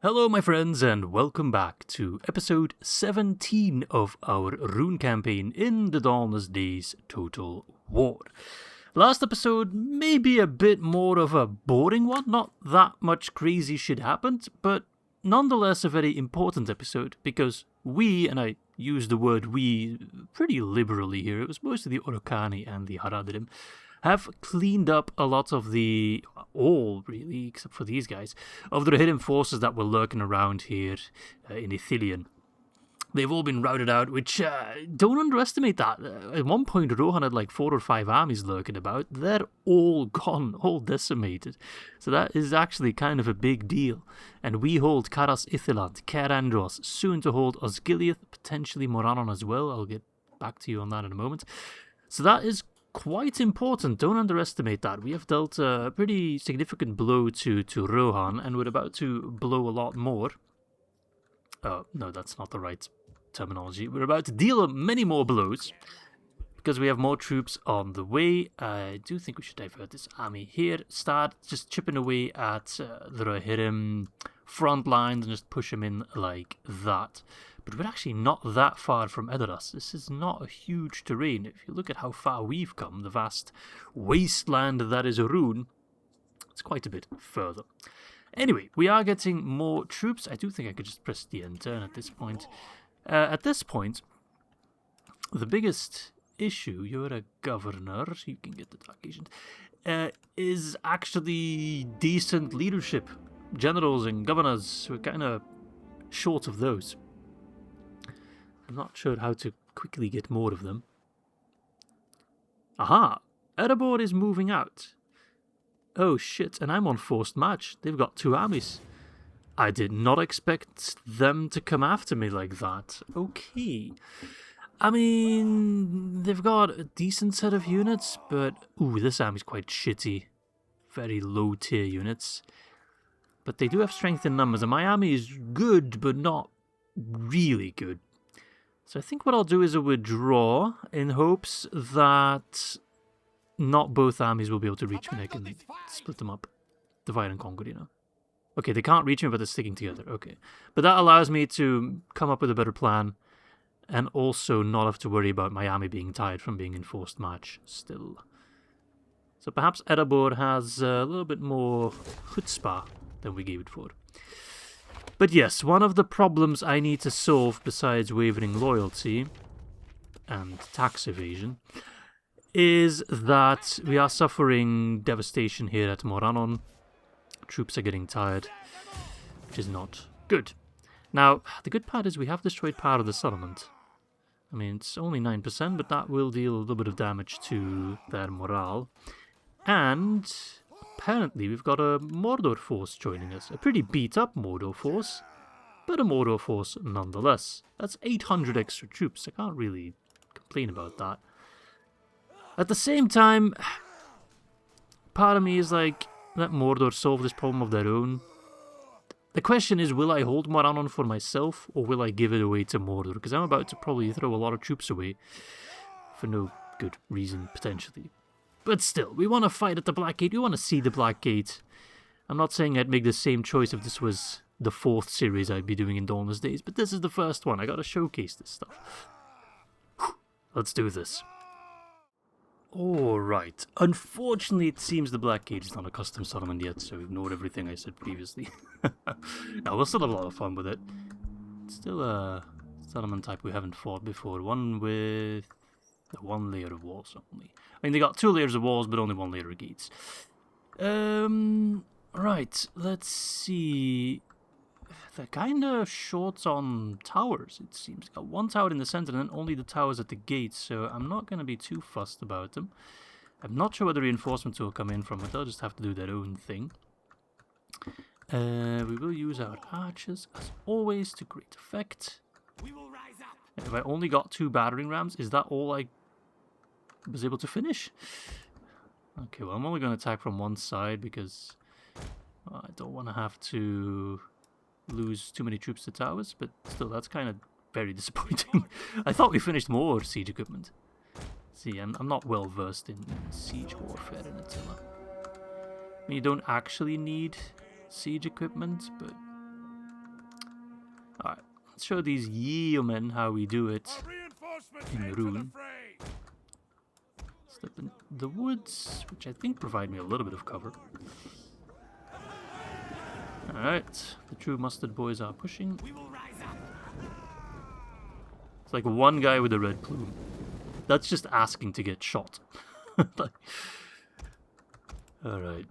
Hello my friends and welcome back to episode 17 of our Rhûn campaign in the Dawnless Days Total War. Last episode may be a bit more of a boring one, not that much crazy shit happened, but nonetheless a very important episode because we, and I use the word we pretty liberally here, it was mostly the Orokhani and the Haradrim, have cleaned up a lot of all really, except for these guys, of the hidden forces that were lurking around here in Atilla. They've all been routed out, which, don't underestimate that. At one point, Rohan had like 4 or 5 armies lurking about. They're all gone, all decimated. So that is actually kind of a big deal. And we hold Caras Ithillant, Caer Andros, soon to hold Osgiliath, potentially Morannon as well. I'll get back to you on that in a moment. So that is quite important. Don't underestimate that. We have dealt a pretty significant blow to Rohan, and we're about to blow a lot more. No, that's not the right terminology. We're about to deal many more blows because we have more troops on the way. I do think we should divert this army here. Start just chipping away at the Rhurim front lines and just push them in like that. But we're actually not that far from Edoras. This is not a huge terrain. If you look at how far we've come, the vast wasteland that is Rhûn, it's quite a bit further. Anyway, we are getting more troops. I do think I could just press the end turn at this point. At this point, the biggest issue, you're a governor, you can get the Dark Agent, is actually decent leadership. Generals and governors, we're kind of short of those. I'm not sure how to quickly get more of them. Aha! Erebor is moving out. Oh shit, and I'm on forced march. They've got 2 armies. I did not expect them to come after me like that. Okay. I mean, they've got a decent set of units, but... Ooh, this army's quite shitty. Very low tier units. But they do have strength in numbers, and my army is good, but not really good. So I think what I'll do is a withdraw in hopes that not both armies will be able to reach me. I can split them up. Divide and conquer, you know. Okay, they can't reach me, but they're sticking together. Okay. But that allows me to come up with a better plan and also not have to worry about my army being tired from being in forced march still. So perhaps Erebor has a little bit more chutzpah than we gave it for. But yes, one of the problems I need to solve besides wavering loyalty and tax evasion is that we are suffering devastation here at Morannon. Troops are getting tired, which is not good. Now, the good part is we have destroyed part of the settlement. I mean, it's only 9%, but that will deal a little bit of damage to their morale. And apparently we've got a Mordor force joining us. A pretty beat-up Mordor force, but a Mordor force nonetheless. That's 800 extra troops. I can't really complain about that. At the same time, part of me is like, let Mordor solve this problem of their own. The question is, will I hold Morannon for myself, or will I give it away to Mordor? Because I'm about to probably throw a lot of troops away for no good reason, potentially. But still, we want to fight at the Black Gate. We want to see the Black Gate. I'm not saying I'd make the same choice if this was the 4th series I'd be doing in Dawnless Days, but this is the first one. I gotta showcase this stuff. Whew. Let's do this. Alright. Unfortunately, it seems the Black Gate is not a custom settlement yet, so ignore everything I said previously. Now, we'll still have a lot of fun with it. It's still a settlement type we haven't fought before. One with 1 layer of walls only. I mean, they got 2 layers of walls, but only 1 layer of gates. Right, let's see. They're kind of short on towers, it seems. Got 1 tower in the center and then only the towers at the gates, so I'm not going to be too fussed about them. I'm not sure where the reinforcements will come in from, but they'll just have to do their own thing. We will use our archers, as always, to great effect. We will rise up. If I only got 2 battering rams, is that all I was able to finish? Okay, well, I'm only going to attack from one side because I don't want to have to lose too many troops to towers, but still, that's kind of very disappointing. I thought we finished more siege equipment. See, I'm not well versed in siege warfare in Atilla. I mean, you don't actually need siege equipment, but Alright, let's show these yeomen how we do it in Rhûn. Step in the woods, which I think provide me a little bit of cover. Alright, the true mustard boys are pushing. It's like one guy with a red plume. That's just asking to get shot. Alright,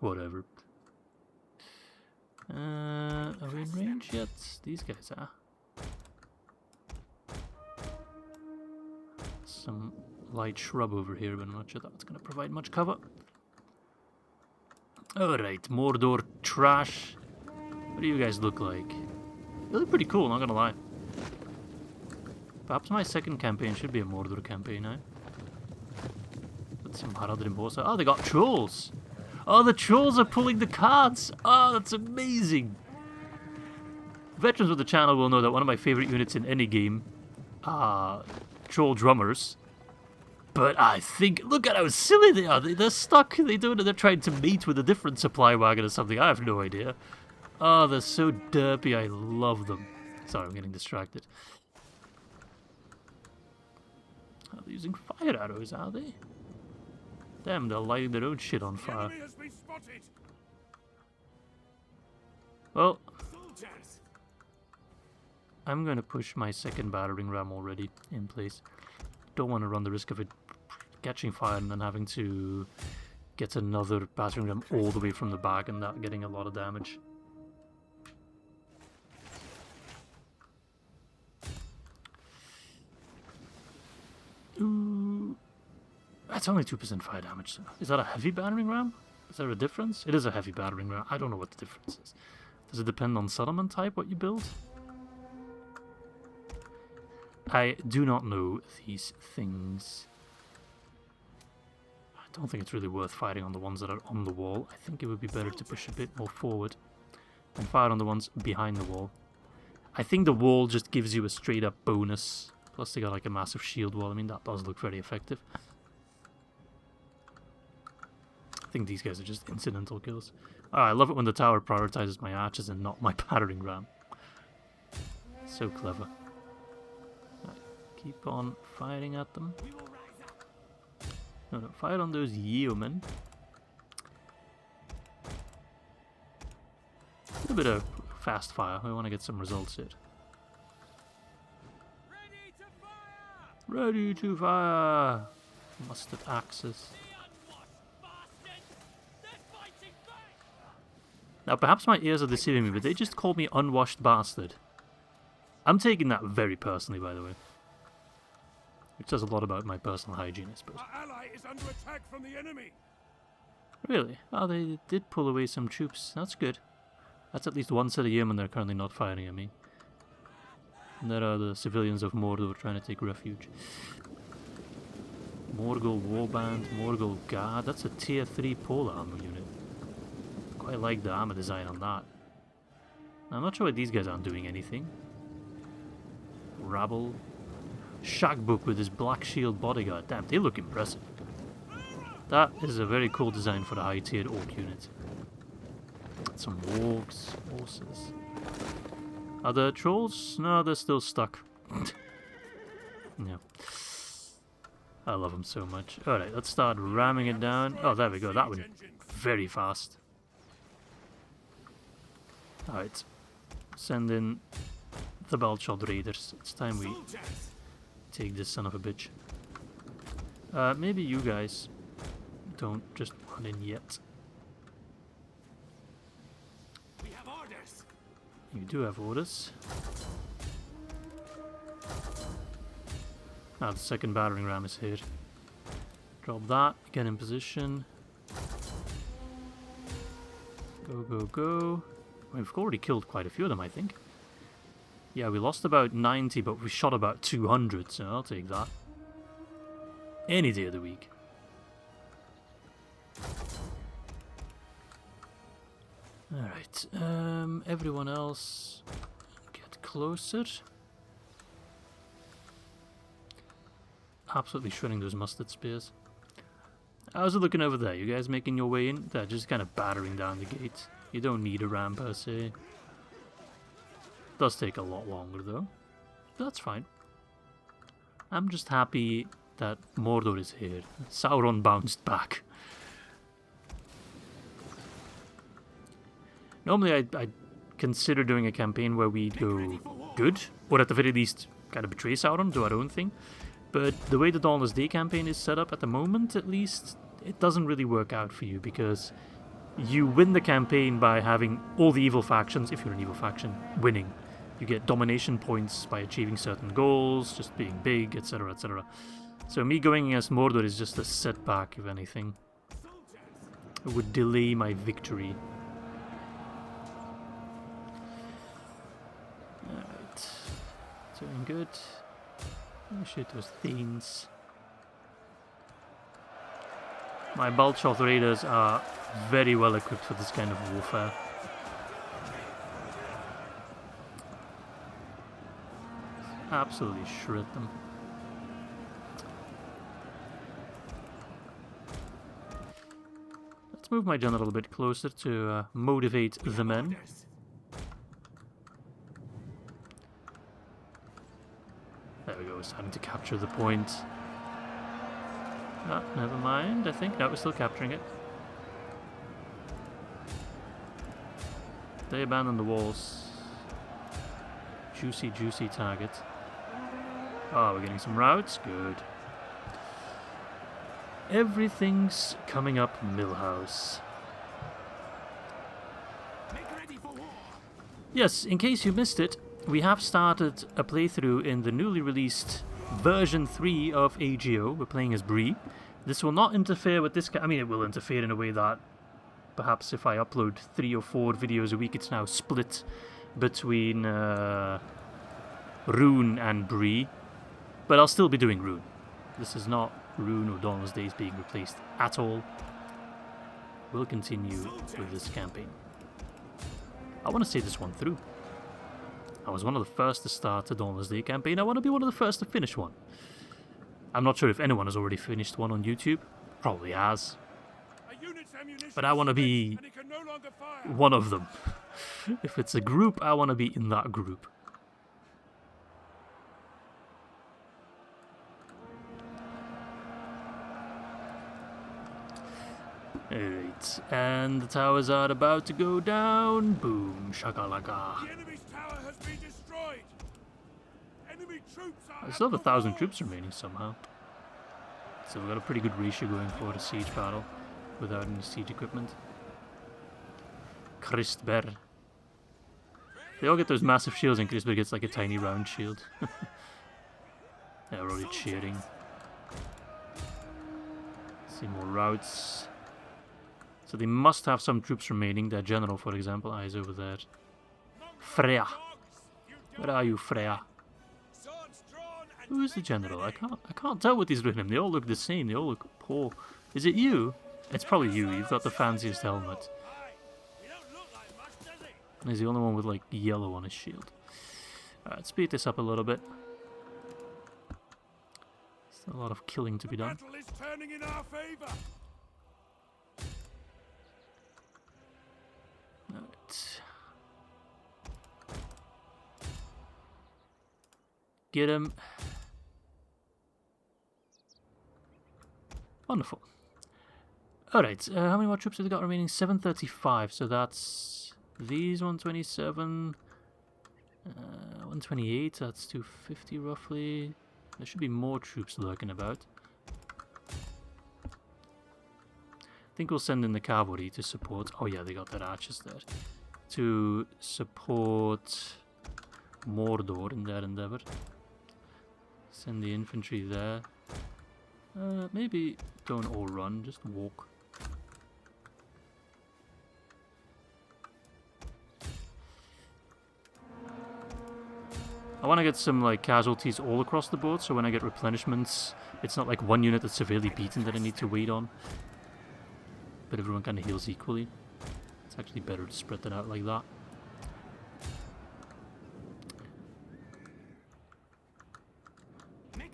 whatever. Are we in range yet? These guys are. Some light shrub over here, but I'm not sure that's going to provide much cover. Alright, Mordor trash. What do you guys look like? You look pretty cool, not gonna lie. Perhaps my second campaign should be a Mordor campaign now. With some Haradrim horse. Oh, they got trolls! Oh, the trolls are pulling the cards! Oh, that's amazing! Veterans of the channel will know that one of my favorite units in any game are troll drummers. But I think, look at how silly they are. They're stuck. They're trying to mate with a different supply wagon or something. I have no idea. Oh, they're so derpy. I love them. Sorry, I'm getting distracted. Oh, they're using fire arrows, are they? Damn, they're lighting their own shit on fire. Well, I'm going to push my second battering ram already in place. Don't want to run the risk of it catching fire and then having to get another battering ram all the way from the back and not getting a lot of damage. Ooh, that's only 2% fire damage. Is that a heavy battering ram? Is there a difference? It is a heavy battering ram. I don't know what the difference is. Does it depend on settlement type, what you build? I do not know these things. I don't think it's really worth fighting on the ones that are on the wall. I think it would be better to push a bit more forward and fire on the ones behind the wall. I think the wall just gives you a straight up bonus. Plus they got like a massive shield wall. I mean, that does look very effective. I think these guys are just incidental kills. Oh, I love it when the tower prioritizes my archers and not my battering ram. So clever. Keep on firing at them. No, fire on those yeomen. A little bit of fast fire. We want to get some results here. Ready to fire! Mustard axes. Now, perhaps my ears are deceiving me, but they just called me unwashed bastard. I'm taking that very personally, by the way. Which says a lot about my personal hygiene, I suppose. Our ally is under attack from the enemy. Really? Oh, they did pull away some troops. That's good. That's at least one set of yeomen that are currently not firing at me. And there are the civilians of Mordor trying to take refuge. Morgul Warband, Morgul Guard. That's a tier 3 pole armor unit. Quite like the armor design on that. I'm not sure why these guys aren't doing anything. Rabble. Shackbook with his black shield bodyguard. Damn, they look impressive. That is a very cool design for a high-tiered orc unit. Some wargs, horses. Are there trolls? No, they're still stuck. Yeah. I love them so much. Alright, let's start ramming it down. Oh, there we go. That went very fast. Alright. Send in the Balchod Raiders. It's time we take this son of a bitch. Maybe you guys don't just run in yet. We have orders. You do have orders. Ah, the second battering ram is here. Drop that, get in position. Go, go, go. We've already killed quite a few of them, I think. Yeah, we lost about 90, but we shot about 200, so I'll take that. Any day of the week. Alright, everyone else get closer. Absolutely shredding those mustard spears. How's it looking over there? You guys making your way in? They're just kind of battering down the gate. You don't need a ram per se. does take a lot longer though. That's fine. I'm just happy that Mordor is here. Sauron bounced back. Normally I'd consider doing a campaign where we go good, or at the very least kind of betray Sauron, do our own thing. But the way the Dawnless Day campaign is set up at the moment, at least, it doesn't really work out for you, because you win the campaign by having all the evil factions, if you're an evil faction, winning. You get domination points by achieving certain goals, just being big, etc, etc. So me going against Mordor is just a setback, if anything. It would delay my victory. Alright. Doing good. Oh shit, those Thanes. My Balchoth Raiders are very well equipped for this kind of warfare. Absolutely shred them. Let's move my general a bit closer to motivate the men. There we go, we're starting to capture the point. Ah, never mind, I think. No, we're still capturing it. They abandon the walls. Juicy, juicy target. Oh, we're getting some routes. Good. Everything's coming up Millhouse. Yes, in case you missed it, we have started a playthrough in the newly released version 3 of AGO. We're playing as Bree. This will not interfere with this. I mean, it will interfere in a way that perhaps if I upload 3 or 4 videos a week, it's now split between Rhûn and Bree. But I'll still be doing Rhûn. This is not Rhûn or Dawnless Days being replaced at all. We'll continue with this campaign. I want to see this one through. I was one of the first to start a Dawnless Day campaign. I want to be one of the first to finish one. I'm not sure if anyone has already finished one on YouTube. Probably has. But I want to be one of them. If it's a group, I want to be in that group. Alright, and the towers are about to go down. Boom, shakalaka. The enemy's tower has been destroyed. Enemy troops are. I still have 1,000 troops remaining somehow. So we've got a pretty good ratio going for a siege battle without any siege equipment. Kristber. They all get those massive shields, and Kristber gets like a tiny round shield. They're already cheering. See more routes. So they must have some troops remaining. Their general, for example, is over there. Freya. Where are you, Freya? Who is the general? I can't tell with these Rhurim. They all look the same. They all look poor. Is it you? It's probably you. You've got the fanciest helmet. And he's the only one with like yellow on his shield. Alright, speed this up a little bit. Still a lot of killing to be done. Battle is turning in our favor. Alright. Get him. Wonderful. Alright, how many more troops have they got remaining? 735, so that's these 127, 128, that's 250 roughly. There should be more troops lurking about. I think we'll send in the cavalry to support. Oh yeah, they got their archers there. To support Mordor in their endeavour. Send the infantry there. Maybe don't all run, just walk. I want to get some like casualties all across the board, so when I get replenishments, it's not like one unit that's severely beaten that I need to wait on. But everyone kind of heals equally. It's actually better to spread that out like that.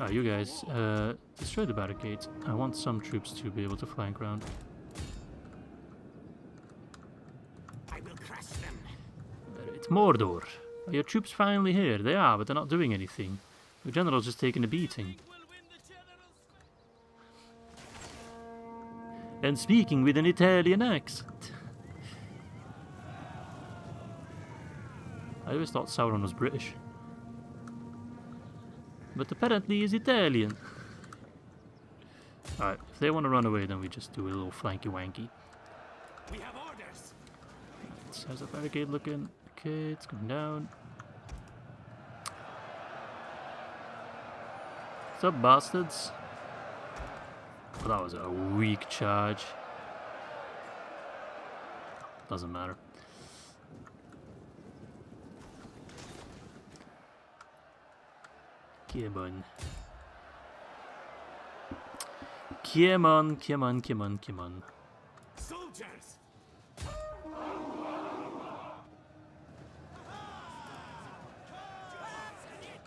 Ah, you guys, destroy the barricade. I want some troops to be able to flank round. I will crush them. It's Mordor. Are your troops finally here? They are, but they're not doing anything. The general's just taking a beating. And speaking with an Italian accent. I always thought Sauron was British. But apparently he's Italian. Alright, if they want to run away, then we just do a little flanky wanky. We have orders. Right, how's that barricade looking? Okay, it's going down. What's up, bastards? Well, that was a weak charge. Doesn't matter. Come on. Come on, come on, come on, come on. Soldiers.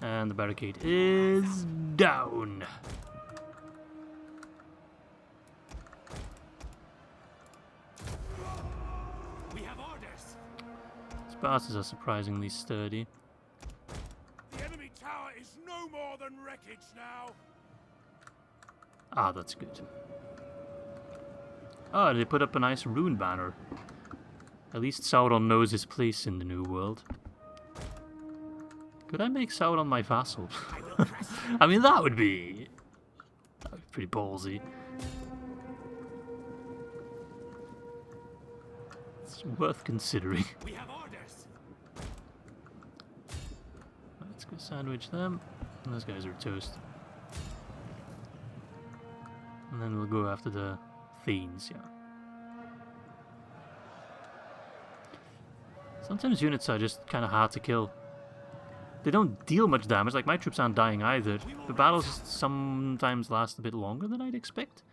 And the barricade is down. We have orders. These bastards are surprisingly sturdy. The enemy tower is no more than wreckage now. Ah, that's good. Oh, they put up a nice Rhûn banner. At least Sauron knows his place in the new world. Could I make Sauron my vassal? I mean, that would be pretty ballsy. It's worth considering. We have orders. Let's go sandwich them. And those guys are toast. And then we'll go after the Thanes, yeah. Sometimes units are just kind of hard to kill. They don't deal much damage, like my troops aren't dying either. The battles sometimes last a bit longer than I'd expect.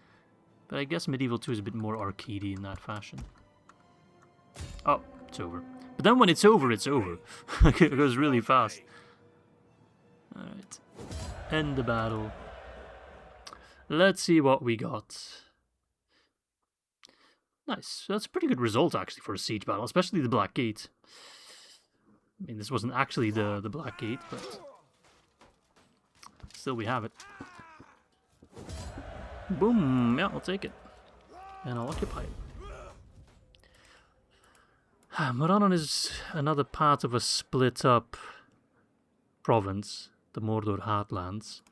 But I guess Medieval 2 is a bit more arcadey in that fashion. Oh, it's over. But then when it's over, it's over. It goes really fast. Alright. End the battle. Let's see what we got. Nice. That's a pretty good result, actually, for a siege battle, especially the Black Gate. I mean, this wasn't actually the Black Gate, but still we have it. Boom! Yeah, I'll take it. And I'll occupy it. Morannon is another part of a split-up province, the Mordor Heartlands.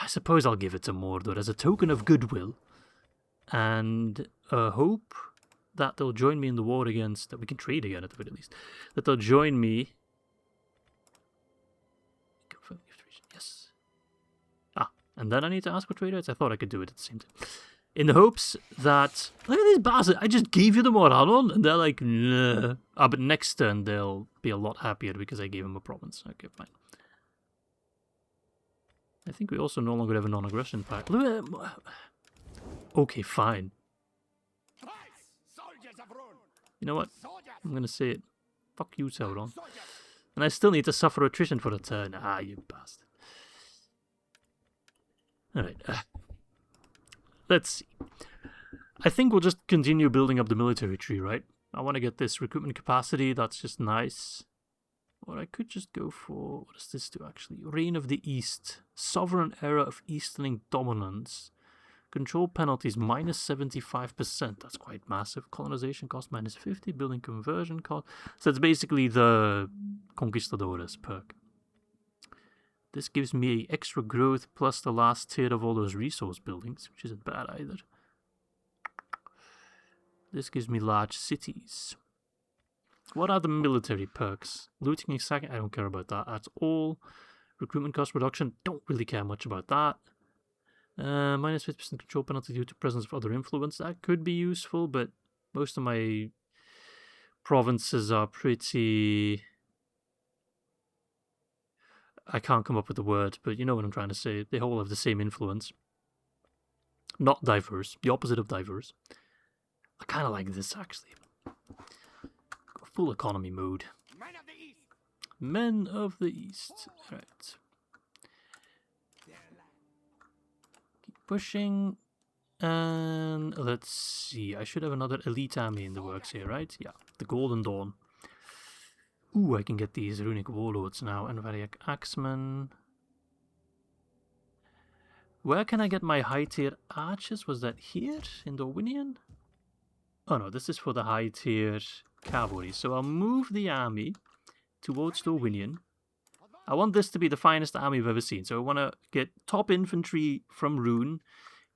I suppose I'll give it to Mordor as a token of goodwill. And hope that they'll join me in the war against... that we can trade again at the very least. That they'll join me... Confirm gift region, yes. Ah, and then I need to ask for trade rates? I thought I could do it at the same time. In the hopes that... Look at this bastard, I just gave you the Morannon, and they're like, nah. Ah, but next turn they'll be a lot happier because I gave them a province. Okay, fine. I think we also no longer have a non-aggression pact. Okay, fine. You know what? I'm gonna say it. Fuck you, Sauron. And I still need to suffer attrition for a turn. Ah, you bastard. Alright. Let's see. I think we'll just continue building up the military tree, right? I want to get this recruitment capacity. That's just nice. Or I could just go for... What does this do, actually? Reign of the East. Sovereign era of Easterling dominance. Control penalties minus 75%. That's quite massive. Colonization cost minus 50. Building conversion cost. So it's basically the Conquistadores perk. This gives me extra growth plus the last tier of all those resource buildings, which isn't bad either. This gives me large cities. What are the military perks? Looting and sacking, I don't care about that at all. Recruitment cost reduction, don't really care much about that. Minus 50% control penalty due to presence of other influence, that could be useful, but most of my provinces are pretty... I can't come up with the word, but you know what I'm trying to say. They all have the same influence. Not diverse, the opposite of diverse. I kind of like this, actually. Full economy mode. Men of the East. Men of the East. Right. Keep pushing. And let's see. I should have another elite army in the works here, right? Yeah. The Golden Dawn. Ooh, I can get these runic warlords now, and Variac Axeman. Where can I get my high tier archers? Was that here in Dorwinion? Oh no, this is for the high tier cavalry. So I'll move the army towards Dorwinion. I want this to be the finest army I've ever seen. So I want to get top infantry from Rhûn.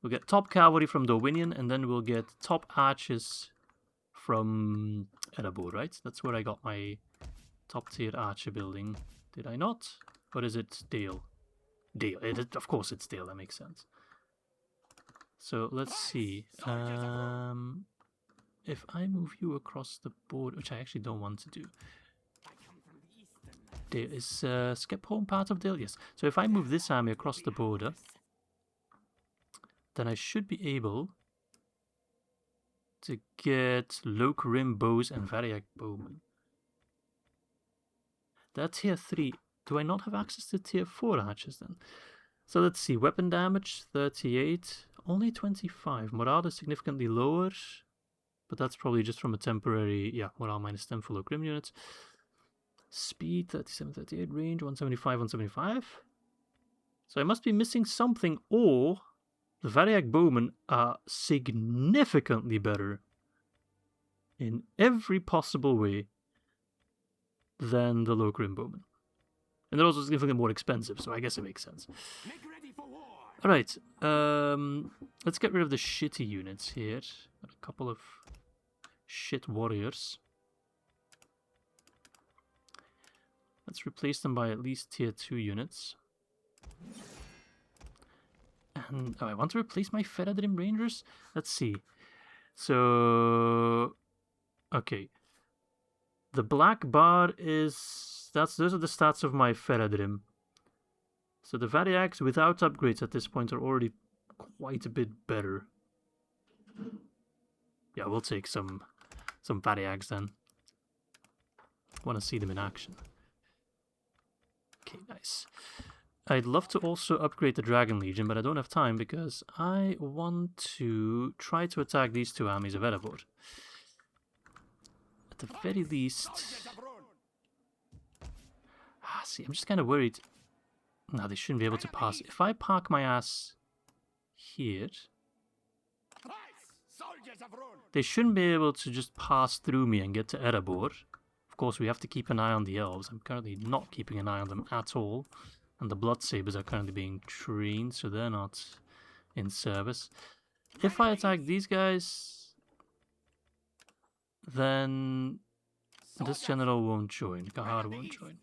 We'll get top cavalry from Dorwinion, and then we'll get top archers from Erebor, right? That's where I got my top tier archer building. Did I not? Or is it Dale? Dale. Of course it's Dale, that makes sense. So let's see. If I move you across the board, which I actually don't want to do. Dale, is Skepholm part of Dale? Yes. So if I move this army across the border, then I should be able to get Lôke-Khan bows and Variac bowmen. That tier 3. Do I not have access to tier 4 archers then? So let's see. Weapon damage 38. Only 25. Morale is significantly lower. But that's probably just from a temporary... Yeah, morale minus 10 for Lôke-Khan units. Speed 37, 38. Range 175, 175. So I must be missing something, or the Variac bowmen are significantly better in every possible way than the Lôke-Khan bowmen. And they're also significantly more expensive, so I guess it makes sense. Alright, let's get rid of the shitty units here. Got a couple of shit warriors. Let's replace them by at least tier 2 units. And I want to replace my Feradrim Rangers? Let's see. So... Okay. The black bar is... Those are the stats of my Feradrim. So the Variacs without upgrades at this point are already quite a bit better. Yeah, we'll take some Variacs then. Want to see them in action. Okay, nice. I'd love to also upgrade the Dragon Legion, but I don't have time because I want to try to attack these two armies of Erebor. At the very least... see, I'm just kind of worried. No, they shouldn't be able to pass. If I park my ass here... They shouldn't be able to just pass through me and get to Erebor. Of course, we have to keep an eye on the elves. I'm currently not keeping an eye on them at all. And the Blood Sabers are currently being trained, so they're not in service. If I attack these guys, then this general won't join. Kahar won't join.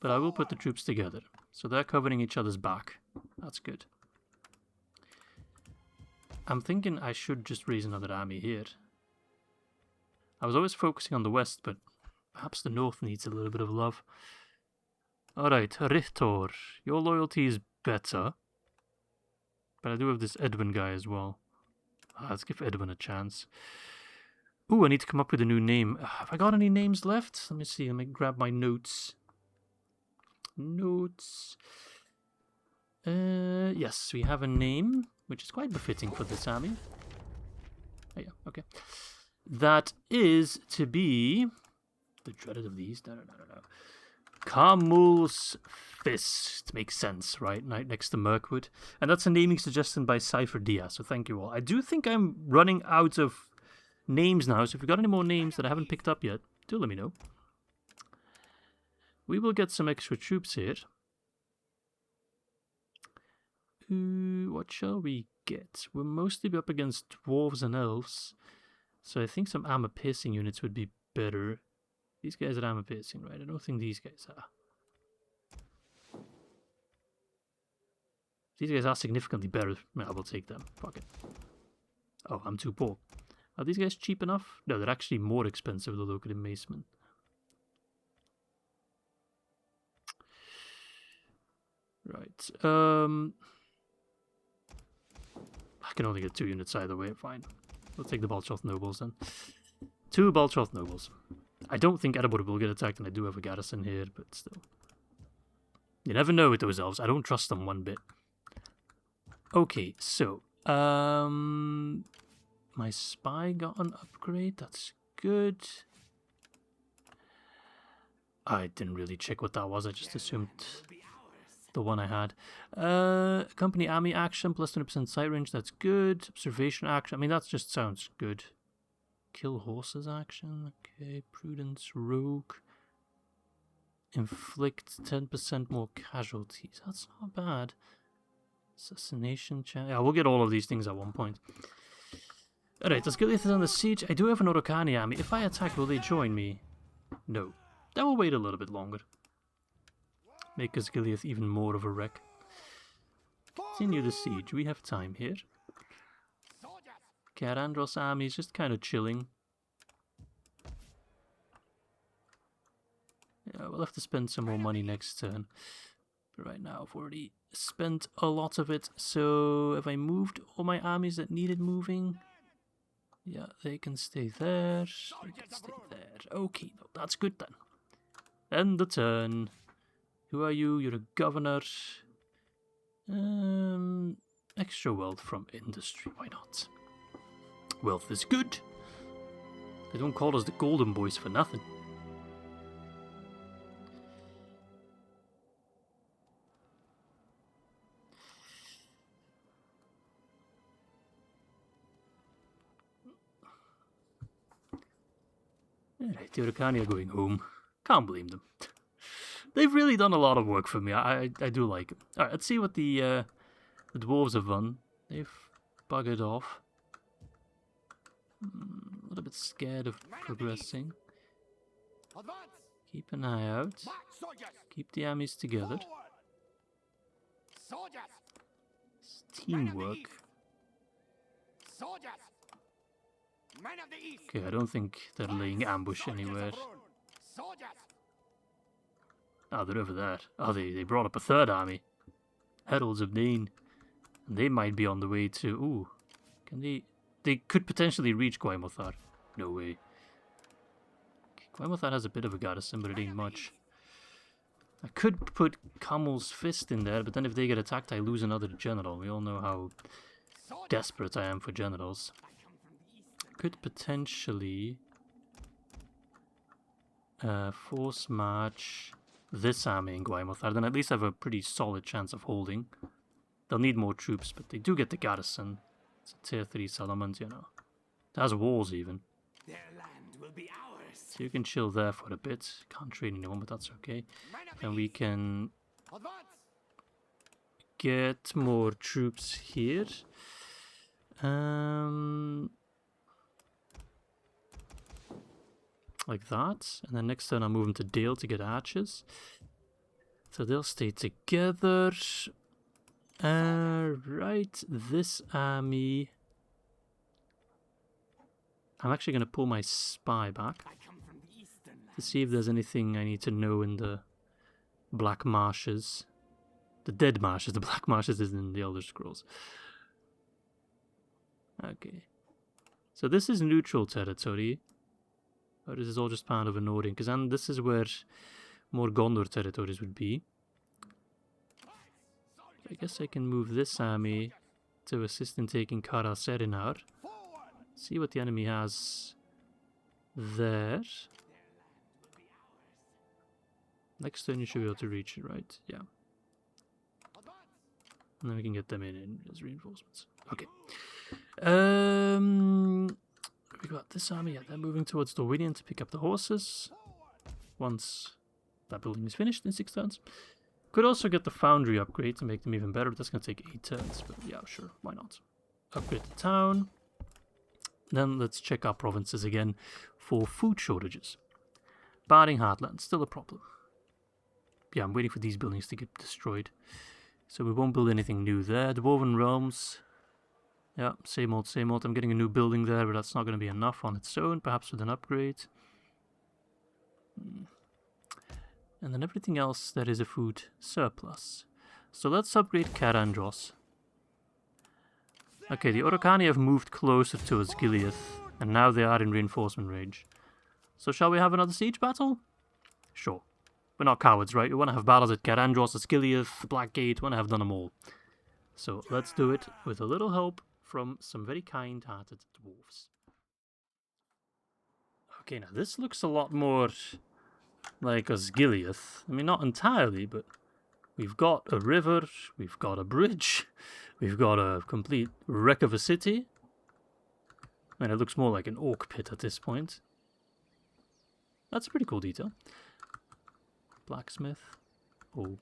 But I will put the troops together. So they're covering each other's back. That's good. I'm thinking I should just raise another army here. I was always focusing on the west, but perhaps the north needs a little bit of love. Alright, Rithtor. Your loyalty is better. But I do have this Edwin guy as well. Let's give Edwin a chance. Ooh, I need to come up with a new name. Have I got any names left? Let me see. Let me grab my notes. Notes. Yes, we have a name, which is quite befitting for this army. Oh yeah, okay. That is to be... The dreaded of these? No. Carmul's Fist. Makes sense, right? Right next to Mirkwood. And that's a naming suggestion by Cypher Dia, so thank you all. I do think I'm running out of names now, so if you've got any more names that I haven't picked up yet, do let me know. We will get some extra troops here. What shall we get? We'll mostly be up against dwarves and elves, so I think some armor-piercing units would be better. These guys are armor-piercing, right? I don't think these guys are. These guys are significantly better. I will take them. Fuck it. Oh, I'm too poor. Are these guys cheap enough? No, they're actually more expensive, the Lôke-Khan Macemen. Right. I can only get 2 units either way. Fine. We'll take the Balchoth Nobles then. 2 Balchoth Nobles. I don't think Erebor will get attacked, and I do have a garrison here, but still. You never know with those elves. I don't trust them one bit. Okay, so... my spy got an upgrade. That's good. I didn't really check what that was, I just assumed the one I had. Company army action, plus 20% sight range, that's good. Observation action, I mean, that just sounds good. Kill horses action, okay. Prudence, rogue. Inflict 10% more casualties, that's not bad. Assassination chance, yeah, we'll get all of these things at one point. Alright, Osgiliath is on the siege. I do have an Orokhani army. If I attack, will they join me? No. Then we'll wait a little bit longer. Make Osgiliath even more of a wreck. Continue the siege. We have time here. Karandros army is just kind of chilling. Yeah, we'll have to spend some more money next turn. But right now, I've already spent a lot of it. So, have I moved all my armies that needed moving? Yeah, they can stay there. They can stay there. Okay, no, that's good then. End the turn. Who are you? You're a governor. Extra wealth from industry. Why not? Wealth is good. They don't call us the Golden Boys for nothing. Alright, the Orokhani are going home. Can't blame them. They've really done a lot of work for me. I do like them. Alright, let's see what the dwarves have done. They've buggered off. A little bit scared of progressing. Keep an eye out. Keep the armies together. It's teamwork. Okay, I don't think they're laying ambush anywhere. Ah, they're over there. Oh, they brought up a third army. Heralds of Dain. And they might be on the way to... Ooh. Can they... They could potentially reach Gwaimothar. No way. Okay, Gwaimothar has a bit of a garrison, but it ain't much. I could put Camel's Fist in there, but then if they get attacked, I lose another general. We all know how desperate I am for generals. Could potentially force march this army in Gwaimothar, then at least have a pretty solid chance of holding. They'll need more troops, but they do get the garrison. It's a tier 3 settlement, you know. It has walls even. Their land will be ours. So you can chill there for a bit. Can't train anyone, but that's okay. And we can get more troops here. Like that. And then next turn I'll move them to Dale to get archers. So they'll stay together. Right, this army... I'm actually going to pull my spy back to see if there's anything I need to know in the Black Marshes. The Dead Marshes. The Black Marshes is in the Elder Scrolls. Okay. So this is neutral territory. Or this is all just part of an Nordin? Because this is where more Gondor territories would be. I guess I can move this army to assist in taking Kara Serinar. See what the enemy has there. Next turn you should be able to reach it, right? Yeah. And then we can get them in as reinforcements. Okay. We got this army, yeah, they're moving towards Dorwinion to pick up the horses. Once that building is finished in 6 turns. Could also get the foundry upgrade to make them even better, but that's going to take 8 turns. But yeah, sure, why not? Upgrade the town. Then let's check our provinces again for food shortages. Barring Heartland, still a problem. Yeah, I'm waiting for these buildings to get destroyed. So we won't build anything new there. Dwarven Realms. Yeah, same old, same old. I'm getting a new building there, but that's not going to be enough on its own. Perhaps with an upgrade. And then everything else, there is a food surplus. So let's upgrade Karandros. Okay, the Orokhani have moved closer to Osgiliath, and now they are in reinforcement range. So shall we have another siege battle? Sure. We're not cowards, right? We want to have battles at Karandros, Osgiliath, Blackgate, we want to have done them all. So let's do it with a little help from some very kind-hearted dwarves. Okay, now this looks a lot more like Osgiliath. I mean, not entirely, but we've got a river, we've got a bridge, we've got a complete wreck of a city. And it looks more like an orc pit at this point. That's a pretty cool detail. Blacksmith. Oh,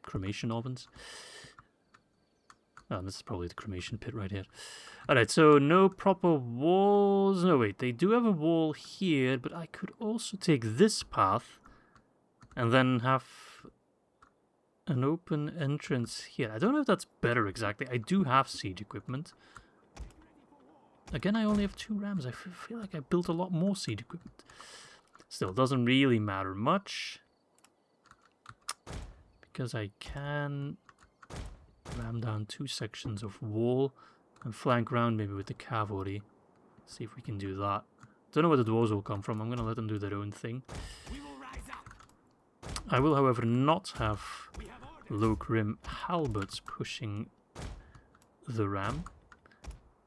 cremation ovens. Oh, this is probably the cremation pit right here. Alright, so no proper walls. No, wait, they do have a wall here, but I could also take this path and then have an open entrance here. I don't know if that's better exactly. I do have siege equipment. Again, I only have 2 rams. I feel like I built a lot more siege equipment. Still, doesn't really matter much. Because I can ram down 2 sections of wall and flank round maybe with the cavalry. See if we can do that. Don't know where the dwarves will come from. I'm going to let them do their own thing. I will, however, not have Lôke-Khan halberds pushing the ram.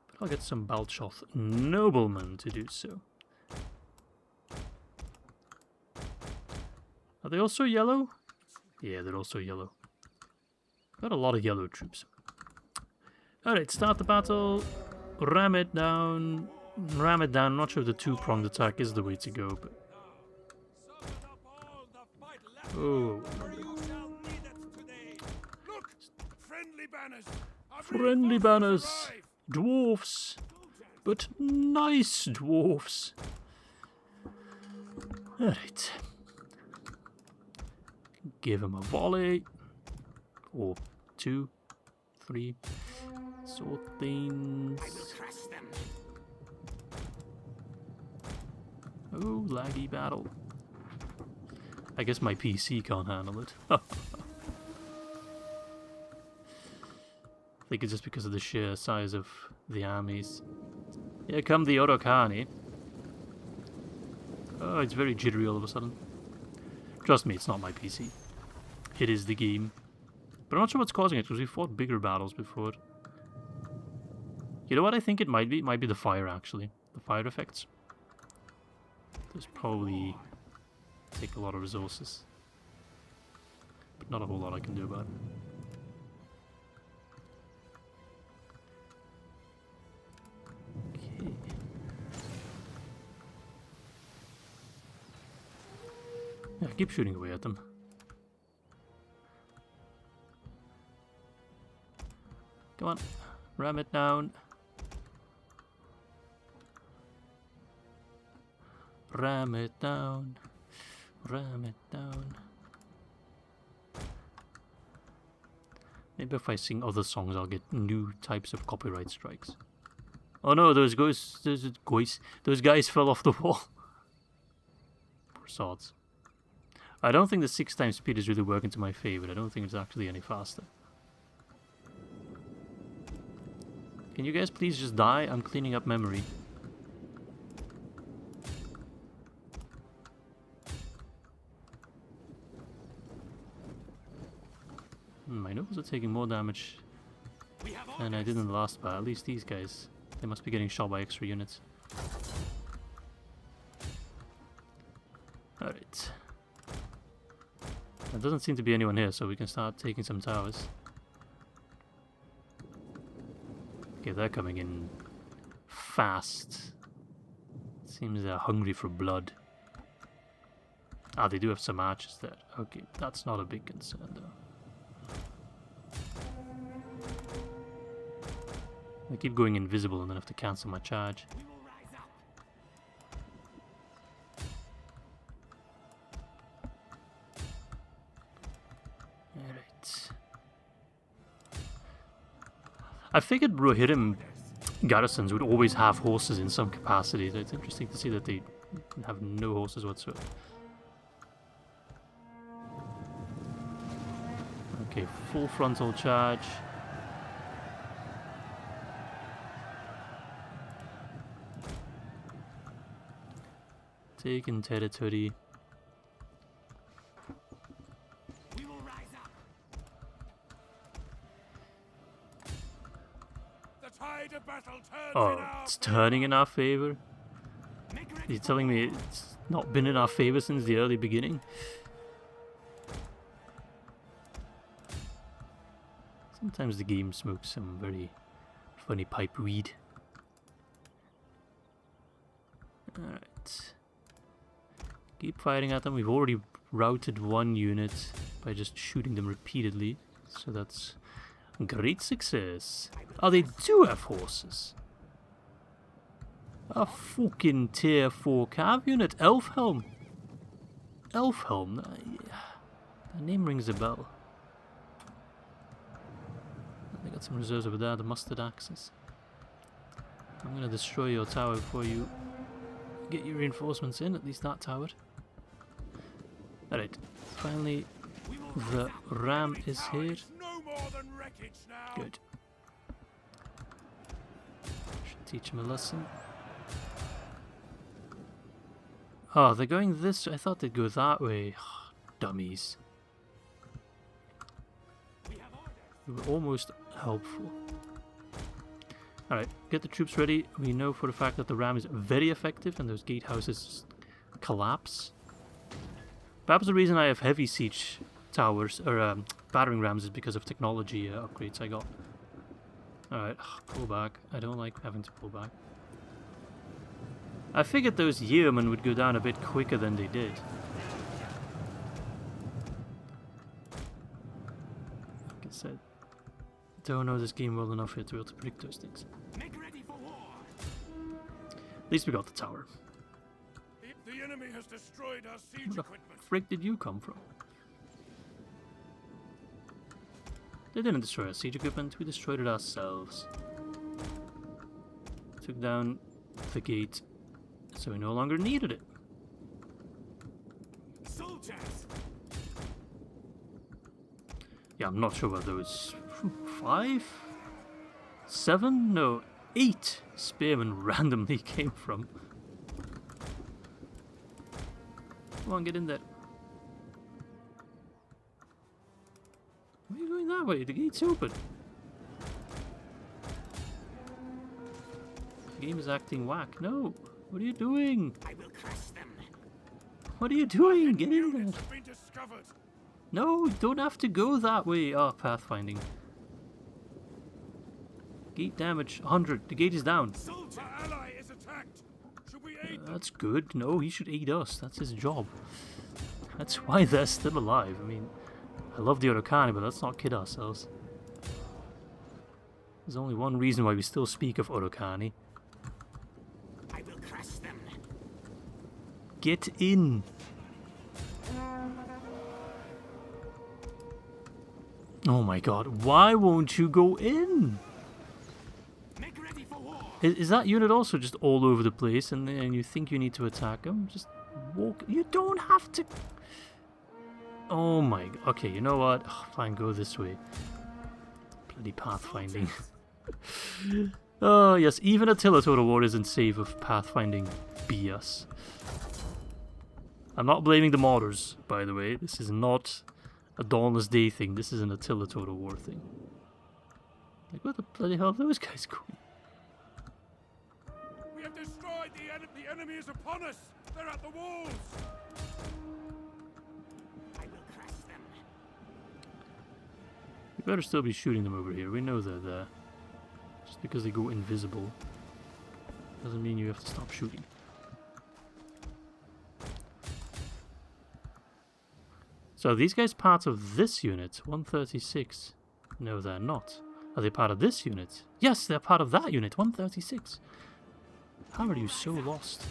But I'll get some Balchoth noblemen to do so. Are they also yellow? Yeah, they're also yellow. Got a lot of yellow troops. Alright, start the battle. Ram it down. Ram it down. Not sure if the 2-pronged attack is the way to go, but... Oh. Friendly banners. Dwarfs. But nice dwarfs. Alright. Give him a volley. Or 2, 3. Sword things. Oh, laggy battle. I guess my PC can't handle it. I think it's just because of the sheer size of the armies. Here come the Uruk-hai. Oh, it's very jittery all of a sudden. Trust me, it's not my PC. It is the game. But I'm not sure what's causing it, because we fought bigger battles before. You know what I think it might be? It might be the fire, actually. The fire effects. Those probably take a lot of resources. But not a whole lot I can do about it. Okay. Yeah, keep shooting away at them. Come on, ram it down. Ram it down. Ram it down. Maybe if I sing other songs, I'll get new types of copyright strikes. Oh no, those guys fell off the wall. Poor sods. I don't think the 6 times speed is really working to my favor. I don't think it's actually any faster. Can you guys please just die? I'm cleaning up memory. My nobles are taking more damage than I did in the last battle. At least these guys. They must be getting shot by extra units. Alright. There doesn't seem to be anyone here, so we can start taking some towers. Okay, they're coming in fast. Seems they're hungry for blood. Ah, they do have some archers there. Okay, that's not a big concern though. I keep going invisible and then have to cancel my charge. Alright. I figured Rhurim garrisons would always have horses in some capacity. So it's interesting to see that they have no horses whatsoever. Okay, full frontal charge. Taking territory. We will rise up. The tide of battle turns Oh, it's turning in our favor. You're telling me it's not been in our favor since the early beginning? Sometimes the game smokes some very funny pipe weed. Alright. Keep firing at them. We've already routed one unit by just shooting them repeatedly. So that's great success. Oh, they do have horses. A fucking tier 4 cav unit. Elfhelm. Elfhelm. That name rings a bell. They got some reserves over there, the mustard axes. I'm gonna destroy your tower before you get your reinforcements in, at least that tower. Alright, finally the ram is here. Good. Should teach him a lesson. Oh, they're going this way. I thought they'd go that way. Dummies. We were almost helpful. Alright, get the troops ready. We know for a fact that the ram is very effective and those gatehouses collapse. Perhaps the reason I have heavy siege towers, or battering rams, is because of technology upgrades I got. Alright, pull back. I don't like having to pull back. I figured those yeomen would go down a bit quicker than they did. Like I said, don't know this game well enough here to be able to predict those things. Make ready for war. At least we got the tower. The enemy has destroyed our siege Where the equipment. frick did you come from? They didn't destroy our siege equipment, we destroyed it ourselves. Took down the gate, so we no longer needed it. Soldiers. Yeah, I'm not sure where those 5? 7? No, 8 spearmen randomly came from. Come on, get in there. Why are you going that way? The gate's open. The game is acting whack. No. What are you doing? I will crush them. What are you doing? Get in there. No, you don't have to go that way. Oh, pathfinding. Gate damage 100. The gate is down. Our ally is attacked. Should we aid them? That's good. No, he should aid us. That's his job. That's why they're still alive. I mean, I love the Uruk-Hai, but let's not kid ourselves. There's only one reason why we still speak of Uruk-Hai. I will crush them. Get in. Oh my god, why won't you go in? Make ready for war. Is that unit also just all over the place and you think you need to attack them? Just walk. You don't have to. Oh my. Okay, you know what? Oh, fine, go this way. Bloody pathfinding. Oh yes, even Attila Total War isn't safe of pathfinding BS. I'm not blaming the modders, by the way. This is not a Dawnless Day thing. This is an Attila Total War thing. Like, what the bloody hell are those guys going? We have destroyed the enemy. The enemy is upon us. They're at the walls. I will crush them. We better still be shooting them over here. We know they're there. Just because they go invisible doesn't mean you have to stop shooting. So are these guys part of this unit? 136. No, they're not. Are they part of this unit? Yes, they're part of that unit. 136. How are you so lost?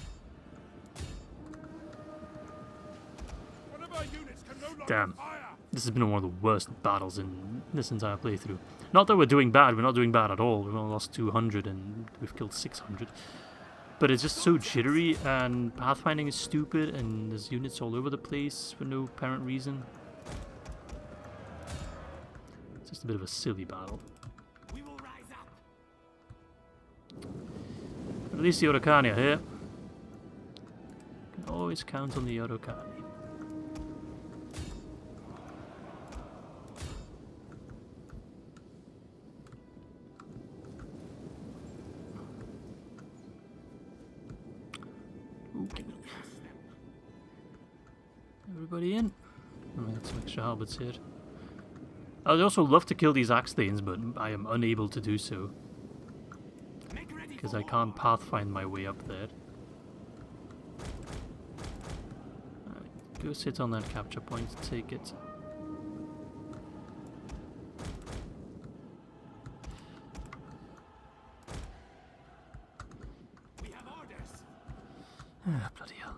One of our units can no longer Damn. fire. This has been one of the worst battles in this entire playthrough. Not that we're doing bad. We're not doing bad at all. We've only lost 200 and we've killed 600. But it's just so jittery, and pathfinding is stupid, and there's units all over the place for no apparent reason. It's just a bit of a silly battle. We will rise up. But at least the Uruk-Hai are here. You can always count on the Uruk-Hai. Okay. Everybody in. Oh, I got some extra halberds here. I'd also love to kill these axe thanes, but I am unable to do so. Because I can't pathfind my way up there. Alright, go sit on that capture point, take it. Ah, bloody hell.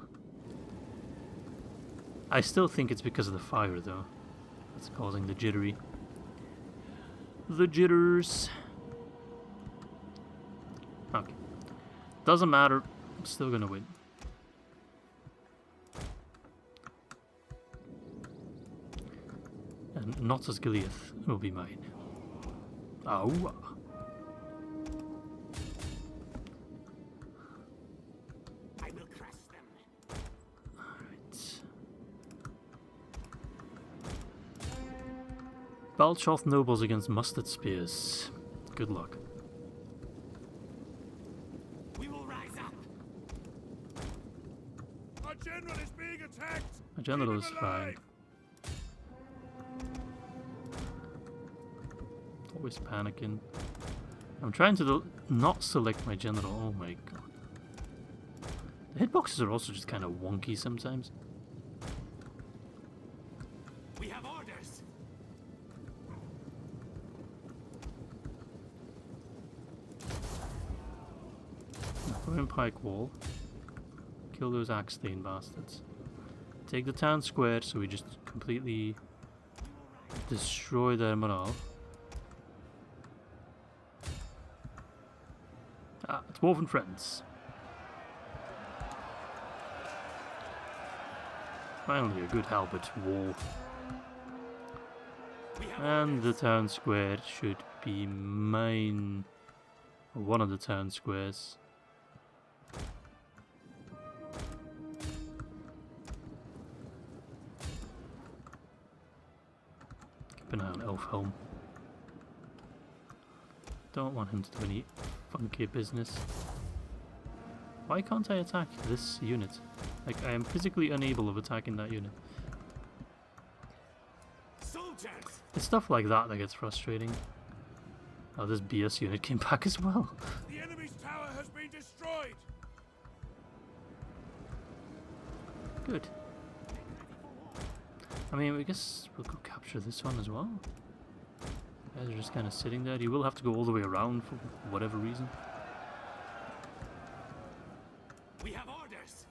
I still think it's because of the fire, though. That's causing the jittery. The jitters. Okay. Doesn't matter. I'm still gonna win. And not Osgiliath will be mine. Oh. Balchoth nobles against mustard spears. Good luck. We will rise up. Our general is being attacked. My general is fine. Always panicking. I'm trying to not select my general. Oh my god. The hitboxes are also just kind of wonky sometimes. We have orders. Go in Pike Wall. Kill those axe thane bastards. Take the town square so we just completely destroy their morale. Ah, Dwarven friends. Finally a good halberd wall. And the town square should be mine. Or one of the town squares. Keep an eye on Elfhelm. Don't want him to do any funky business. Why can't I attack this unit? Like, I am physically unable of attacking that unit. Soldiers. It's stuff like that that gets frustrating. Oh, this BS unit came back as well. The enemy's tower has been destroyed. Good. I mean, I guess we'll go capture this one as well. You guys are just kind of sitting there. You will have to go all the way around for whatever reason. We have orders.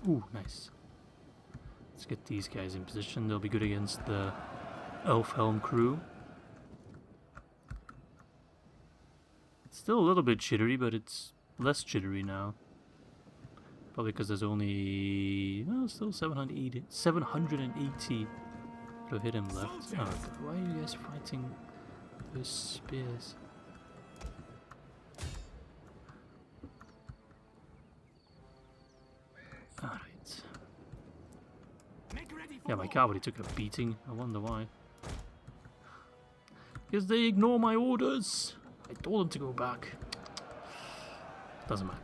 Ooh, nice. Let's get these guys in position. They'll be good against the Elfhelm crew. It's still a little bit jittery, but it's less jittery now. Probably because there's only... well, still 780 to hit him left. Oh god, why are you guys fighting those spears? Alright. Yeah, my cavalry took a beating. I wonder why. Because they ignore my orders. I told them to go back. Doesn't matter.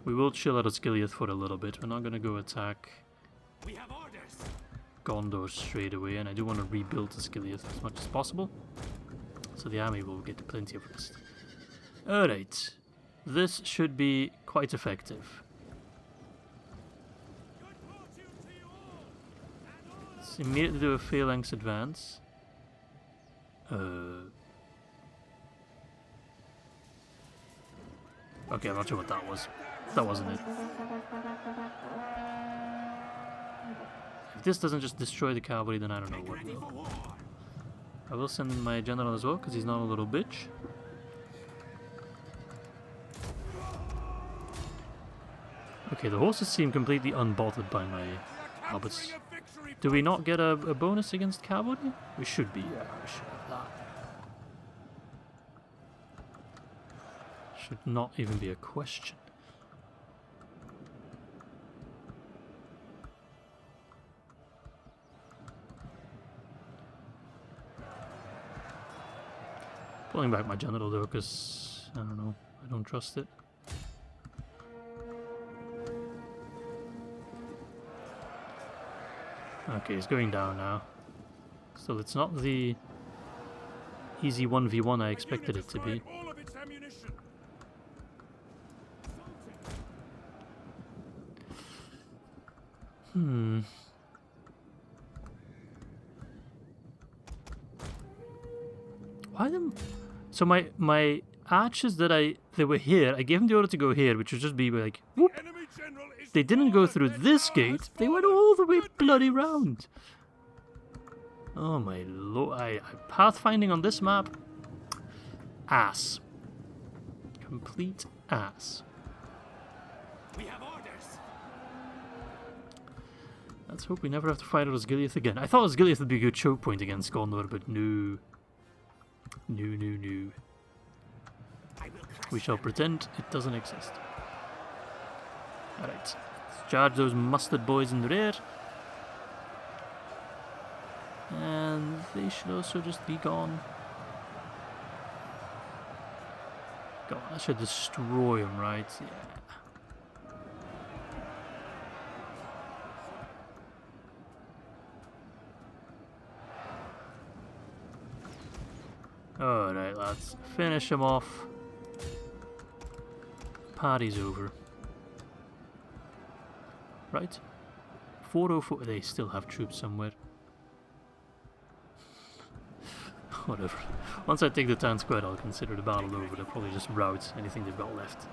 We will chill at Osgiliath for a little bit. We're not going to go attack We have orders. Gondor straight away, and I do want to rebuild Osgiliath as much as possible. So the army will get plenty of rest. Alright. This should be quite effective. Good fortune to you all. And all Let's immediately do a phalanx advance. Okay, I'm not sure what that was. That wasn't it. If this doesn't just destroy the cavalry, then I don't know what ready for will. war. I will send in my general as well, because he's not a little bitch. Okay, the horses seem completely unbothered by my halberds. Capturing a victory Do we not get a bonus against cavalry? We should be, yeah, we should have that. Should not even be a question. Pulling back my general though, because I don't know, I don't trust it. Okay, it's going down now. Still, it's not the easy 1v1 I expected it to be. All of its ammunition. Why them? So my archers that they were here, I gave them the order to go here, which would just be like, whoop. Enemy general is They didn't go through this gate, they went all the way bloody round. Oh my lord, I pathfinding on this map, ass. Complete ass. We have orders. Let's hope we never have to fight Osgiliath again. I thought Osgiliath would be a good choke point against Gondor, but no. No. We shall pretend it doesn't exist. Alright, let's charge those mustard boys in the rear. And they should also just be gone. Go on, I should destroy them, right? Yeah. Alright, lads. Finish him off. Party's over. Right? 404. They still have troops somewhere. Whatever. Once I take the town square, I'll consider the battle over. They'll probably just rout anything they've got left.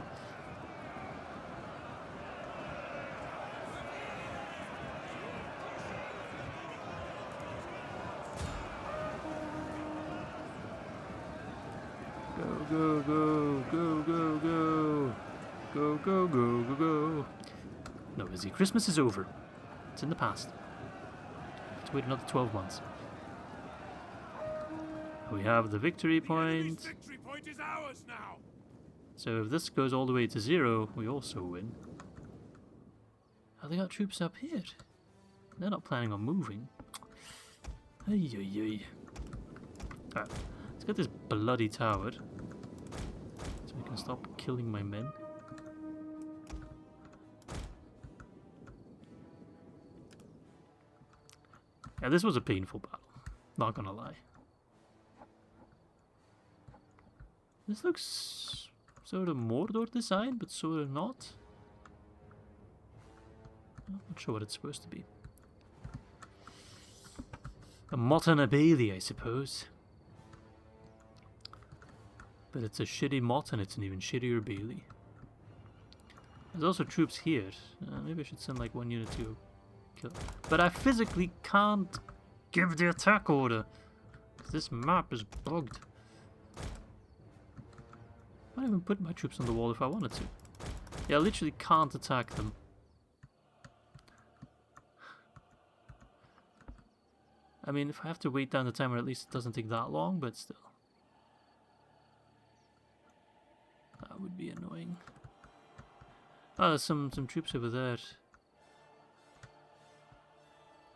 Go. No, Izzy, Christmas is over. It's in the past. Let's wait another 12 months. We have the victory point. The victory point is ours now. So if this goes all the way to 0, we also win. Oh, they got troops up here. They're not planning on moving. Alright, let's get this bloody tower. So we can stop killing my men. Yeah, this was a painful battle. Not gonna lie. This looks sort of Mordor design, but sort of not. I'm not sure what it's supposed to be. A Mott and a Bailey, I suppose. But it's a shitty Mott and it's an even shittier Bailey. There's also troops here. Maybe I should send like one unit to kill. But I physically can't give the attack order. This map is bugged. I can't even put my troops on the wall if I wanted to. Yeah, I literally can't attack them. I mean, if I have to wait down the timer, at least it doesn't take that long, but still. That would be annoying. Oh, there's some troops over there.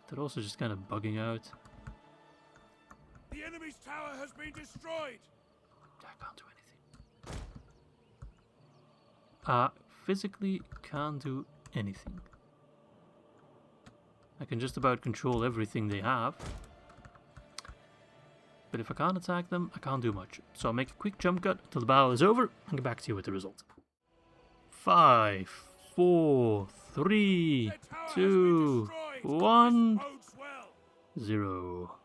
They're also just kind of bugging out. The enemy's tower has been destroyed. I can't do anything. Physically can't do anything. I can just about control everything they have. But if I can't attack them, I can't do much. So I'll make a quick jump cut until the battle is over and get back to you with the result. 5, 4, 3, 2, 1, 0.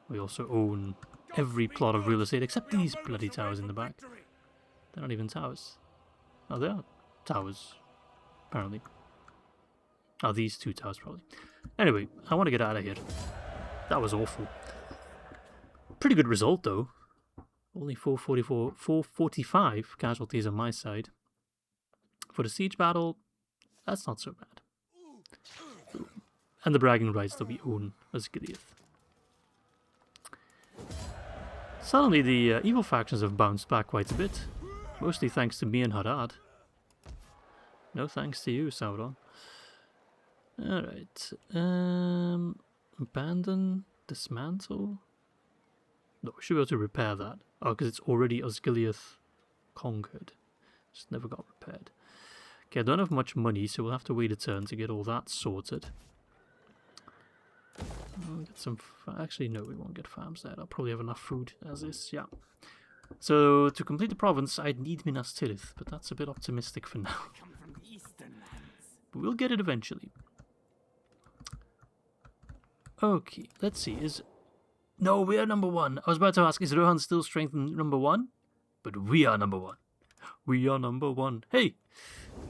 We also own every plot of real estate except these bloody towers in the back. They're not even towers. Oh, they are towers, apparently. Oh, these two towers, probably. Anyway, I want to get out of here. That was awful. Pretty good result, though. Only 445 casualties on my side. For the siege battle, that's not so bad. And the bragging rights that we own as Osgiliath. Suddenly, the evil factions have bounced back quite a bit. Mostly thanks to me and Harad. No thanks to you, Sauron. Alright. Abandon? Dismantle? No, we should be able to repair that. Oh, because it's already Osgiliath conquered. Just never got repaired. Okay, I don't have much money, so we'll have to wait a turn to get all that sorted. We'll get some... Actually, no, we won't get farms there. I'll probably have enough food as is, yeah. So, to complete the province, I'd need Minas Tirith, but that's a bit optimistic for now. I come from the eastern lands. But we'll get it eventually. Okay, let's see. No, we are number 1. I was about to ask, is Rohan still strengthened number 1? But we are number 1. We are number 1. Hey!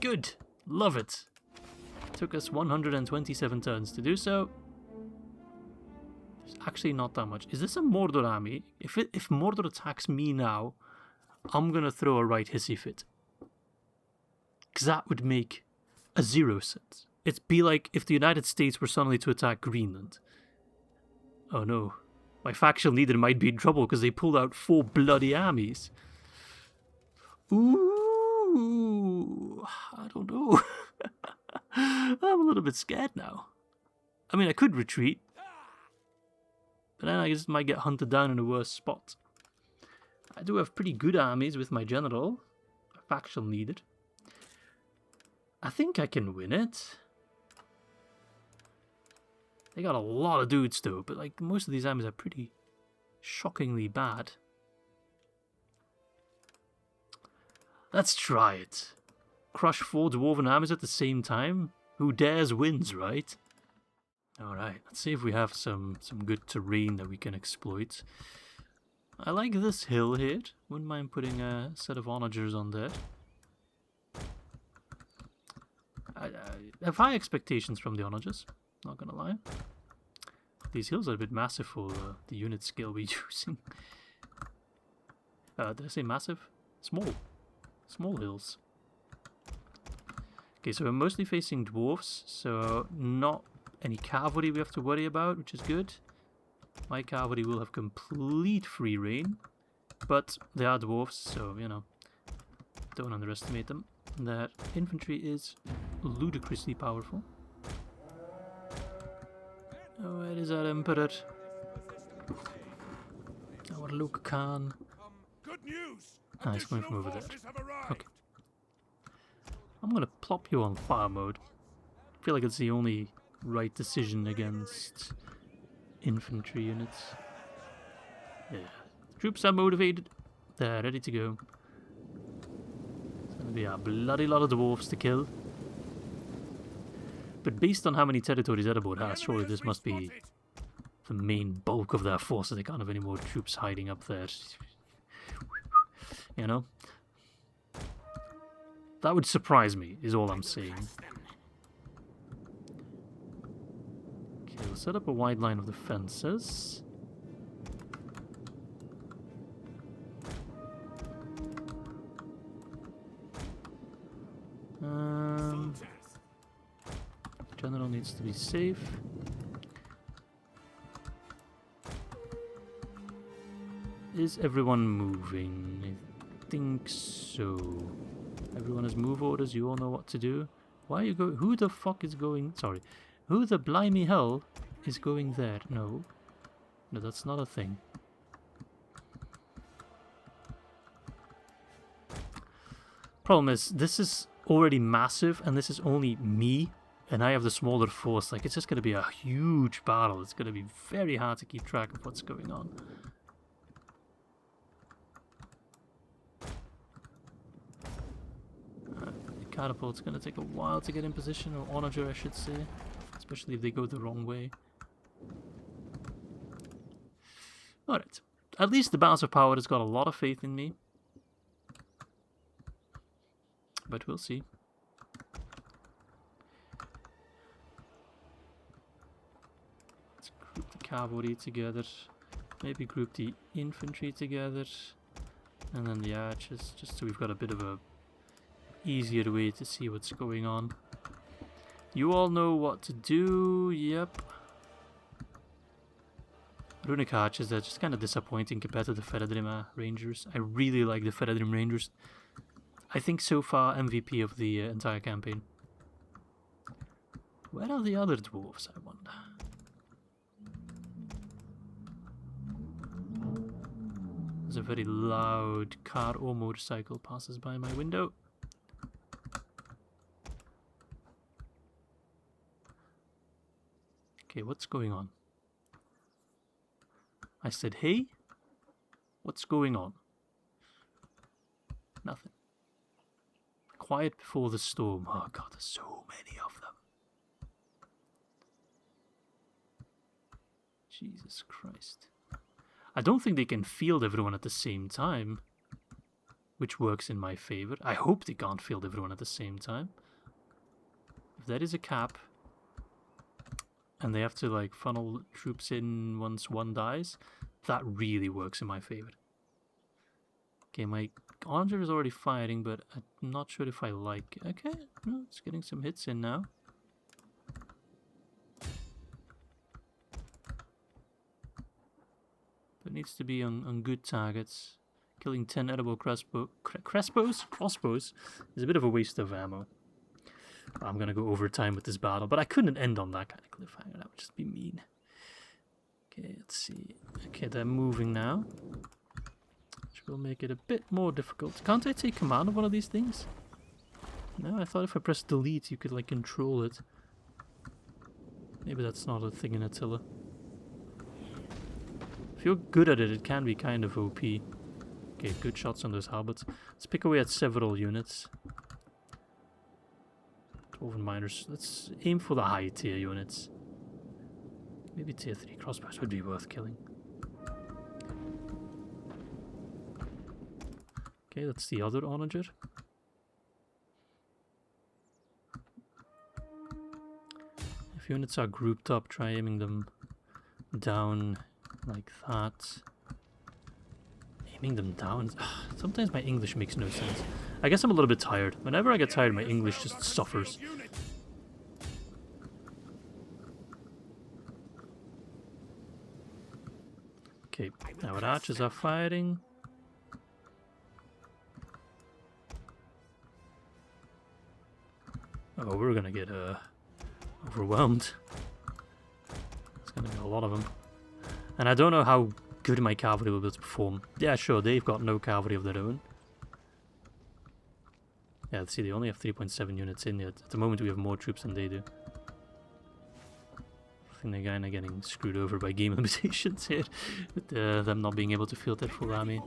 Good! Love it! Took us 127 turns to do so. It's actually not that much. Is this a Mordor army? If Mordor attacks me now, I'm gonna throw a right hissy fit. Because that would make a 0 sense. It'd be like if the United States were suddenly to attack Greenland. Oh no. My factional leader might be in trouble because they pulled out 4 bloody armies. Ooh, I don't know. I'm a little bit scared now. I mean, I could retreat. But then I just might get hunted down in a worse spot. I do have pretty good armies with my general. A factional leader. I think I can win it. They got a lot of dudes though, but like most of these armies are pretty shockingly bad. Let's try it. Crush 4 dwarven armies at the same time? Who dares wins, right? Alright, let's see if we have some good terrain that we can exploit. I like this hill here. Wouldn't mind putting a set of onagers on there. I have high expectations from the onagers, not gonna lie. These hills are a bit massive for the unit scale we're using. Did I say massive? Small. Small hills. Okay, so we're mostly facing dwarves, so not any cavalry we have to worry about, which is good. My cavalry will have complete free reign, but they are dwarves, so, you know, don't underestimate them. Their infantry is ludicrously powerful. Oh, where is our emperor? Our Lôke-Khan. Good news. Ah, he's coming from over there. Forces have arrived. Okay. I'm gonna plop you on fire mode. I feel like it's the only right decision against infantry units. Yeah. Troops are motivated. They're ready to go. It's gonna be a bloody lot of dwarves to kill. But based on how many territories Erebor has, surely this must be the main bulk of their forces. They can't have any more troops hiding up there. You know? That would surprise me, is all I'm saying. Okay, we'll set up a wide line of defenses. General needs to be safe. Is everyone moving? I think so. Everyone has move orders, you all know what to do. Why are you going? Who the fuck is going? Sorry. Who the blimey hell is going there? No. No, that's not a thing. Problem is, this is already massive, and this is only me, and I have the smaller force. Like, it's just going to be a huge battle. It's going to be very hard to keep track of what's going on. Catapult's going to take a while to get in position, or onager I should say, especially if they go the wrong way. Alright, at least the Balance of Power has got a lot of faith in me. But we'll see. Let's group the cavalry together, maybe group the infantry together, and then the archers, just so we've got a bit of a easier way to see what's going on. You all know what to do, yep. Runic archers are just kind of disappointing compared to the Feredrim Rangers. I really like the Feredrim Rangers. I think so far MVP of the entire campaign. Where are the other dwarves, I wonder? As a very loud car or motorcycle passes by my window. Okay, what's going on? I said, hey? What's going on? Nothing. Quiet before the storm. Oh god, there's so many of them. Jesus Christ. I don't think they can field everyone at the same time, which works in my favor. I hope they can't field everyone at the same time. If there is a cap, and they have to like funnel troops in once one dies, that really works in my favor. Okay, my onager is already firing, but I'm not sure if I like it. Okay, no, it's getting some hits in now. But it needs to be on good targets. Killing 10 edible crossbows is a bit of a waste of ammo. I'm gonna go overtime with this battle, but I couldn't end on that kind of cliffhanger. That would just be mean. Okay, let's see. Okay, they're moving now, which will make it a bit more difficult. Can't I take command of one of these things? No, I thought if I press delete, you could like control it. Maybe that's not a thing in Attila. If you're good at it, it can be kind of OP. Okay, good shots on those halberds. Let's pick away at several units. Dwarven miners. Let's aim for the high tier units. Maybe tier 3 crossbows would be worth killing. Okay, that's the other onager. If units are grouped up, try aiming them down like that. Aiming them down. Sometimes my English makes no sense. I guess I'm a little bit tired. Whenever I get tired, my English just suffers. Okay, now our archers are firing. Oh, we're gonna get overwhelmed. There's gonna be a lot of them. And I don't know how good my cavalry will be able to perform. Yeah, sure, they've got no cavalry of their own. Yeah, let's see, they only have 3.7 units in yet. At the moment we have more troops than they do. I think they're kind of getting screwed over by game limitations here, with them not being able to field their full army.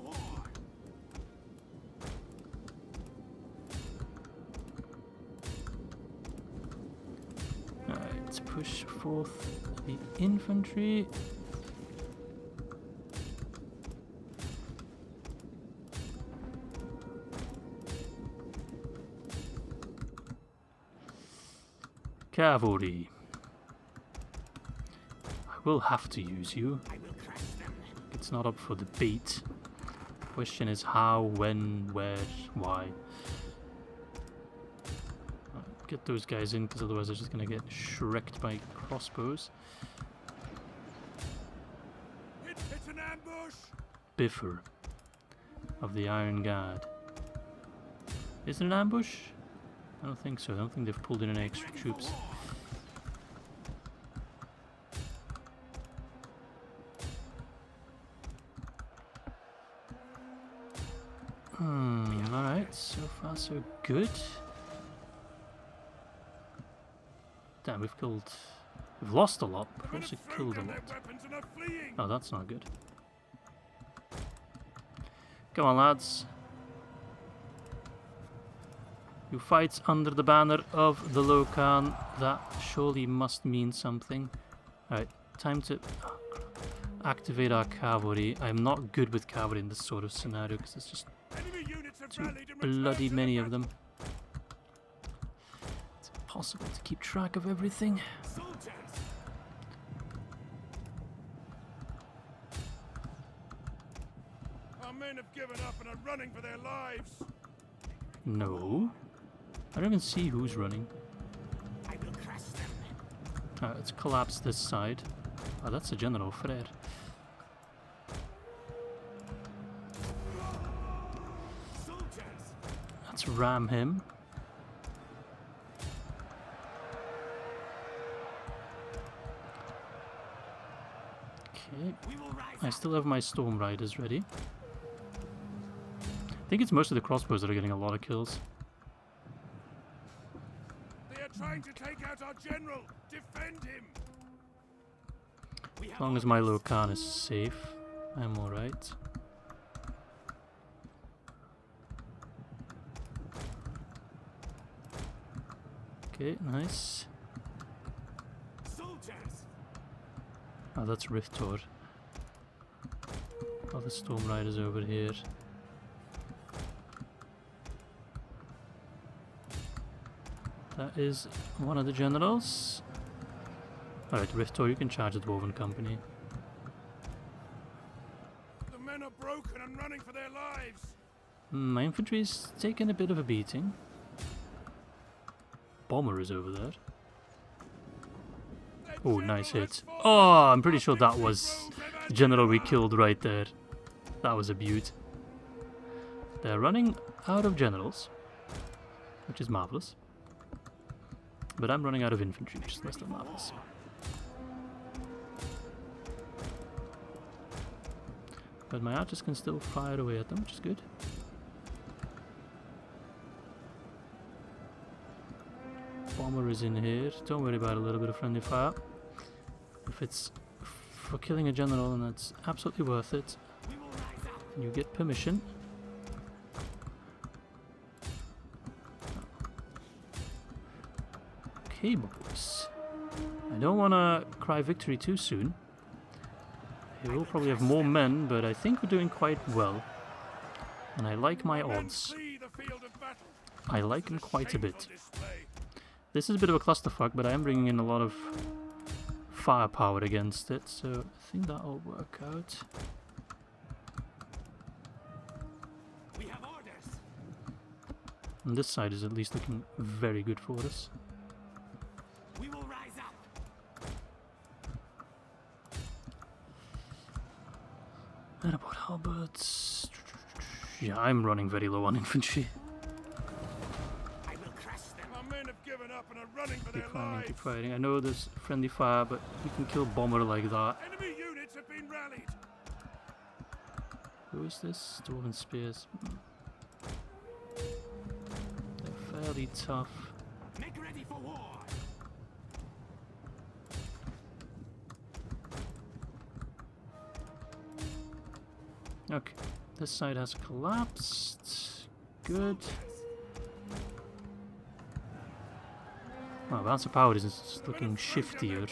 Alright, let's push forth the infantry. Cavalry. I will have to use you. It's not up for debate. The question is how, when, where, why. Get those guys in, because otherwise they're just going to get shreked by crossbows. It's an ambush. Biffer of the Iron Guard. Is it an ambush? I don't think so. I don't think they've pulled in any extra troops. Alright, so far so good. Damn, we've lost a lot, but we've also killed a lot. Oh, that's not good. Come on, lads. You fight under the banner of the Lôke-Khan. That surely must mean something. Alright, time to activate our cavalry. I'm not good with cavalry in this sort of scenario because there's just too bloody many of them. It's impossible to keep track of everything. Our men have given up and are running for their lives. No. I don't even see who's running. Alright, let's collapse this side. Oh, that's the General Ered. Let's ram him. Okay. I still have my Storm Riders ready. I think it's mostly the crossbows that are getting a lot of kills. They are trying to take out our general. Defend him. As long as my Lôke-Khan is safe, I'm alright. Okay, nice. Soldiers. Oh, that's Riftor. Oh, the Storm Rider's over here. That is one of the generals. Alright, Riftor, you can charge the Dwarven Company. The men are broken and running for their lives. My infantry's taken a bit of a beating. Bomber is over there. Oh, nice hit. Oh, I'm pretty sure that was the general we killed right there. That was a beaut. They're running out of generals, which is marvellous. But I'm running out of infantry, which is less than marvellous. But my archers can still fire away at them, which is good. Bomber is in here. Don't worry about a little bit of friendly fire. If it's for killing a general, then that's absolutely worth it. You get permission. Okay, boys. I don't want to cry victory too soon. We will probably have more men, but I think we're doing quite well. And I like my odds. I like them quite a bit. This is a bit of a clusterfuck, but I am bringing in a lot of firepower against it, so I think that'll work out. We have orders. And this side is at least looking very good for us. We will rise up. And about halberds. Yeah, I'm running very low on infantry. I will crush them. Our men have given up and are running for their Keep fighting, lives. keep fighting. I know there's friendly fire, but you can kill bomber like that. Enemy units have been rallied. Who is this? Dwarven spears. They're fairly tough. Make ready for war. Okay, this side has collapsed. Good. Wow, Bounce of Power is looking shiftier.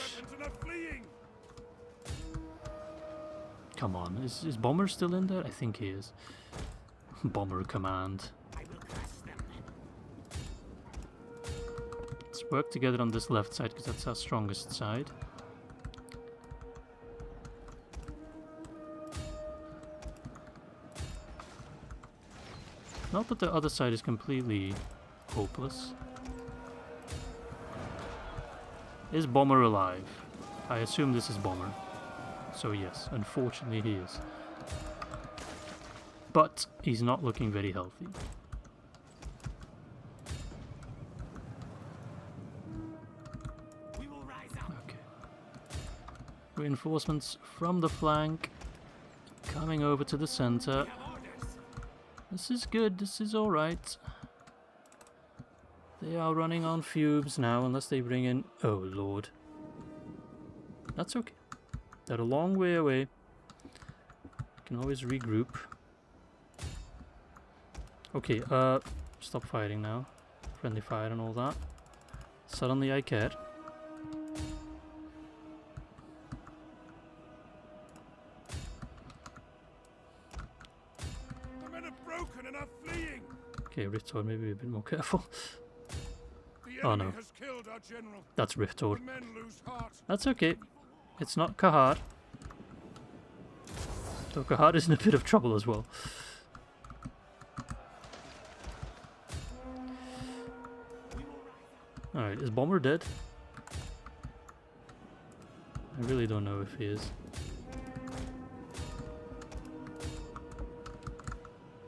Come on, is Bomber still in there? I think he is. Bomber command. I will crush them. Let's work together on this left side because that's our strongest side. Not that the other side is completely hopeless. Is Bomber alive? I assume this is Bomber. So yes, unfortunately he is. But he's not looking very healthy. We will rise up. Okay. Reinforcements from the flank coming over to the center. We have orders. This is good, this is alright. They are running on fumes now, unless they bring in... Oh, Lord. That's okay. They're a long way away. Can always regroup. Okay, stop fighting now. Friendly fire and all that. Suddenly I care. The men are broken and are fleeing. Okay, Riftor, maybe a bit more careful. The Oh, enemy no. has killed our general. That's Riftor. The men lose heart. That's okay. It's not Kahar. Though Kahar is in a bit of trouble as well. Alright, is Bomber dead? I really don't know if he is.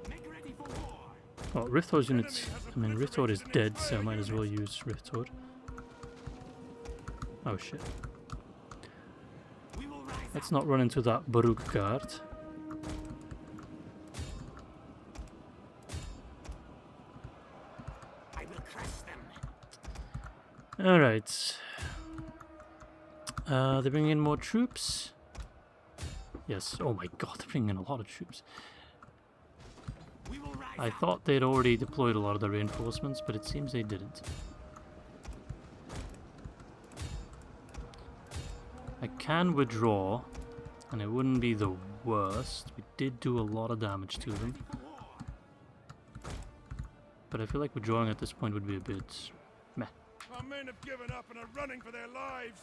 Make ready for war. Oh, Riftor's units... I mean, Riftor is dead, so I might as well use Riftor. Oh shit. We will rise up. Let's not run into that Baruch guard. Alright. They're bringing in more troops. Yes, oh my god, they're bringing in a lot of troops. We will rise I up. thought they'd already deployed a lot of the reinforcements, but it seems they didn't. I can withdraw, and it wouldn't be the worst. We did do a lot of damage to them. For war. But I feel like withdrawing at this point would be a bit meh. Our men have given up and are running for their lives.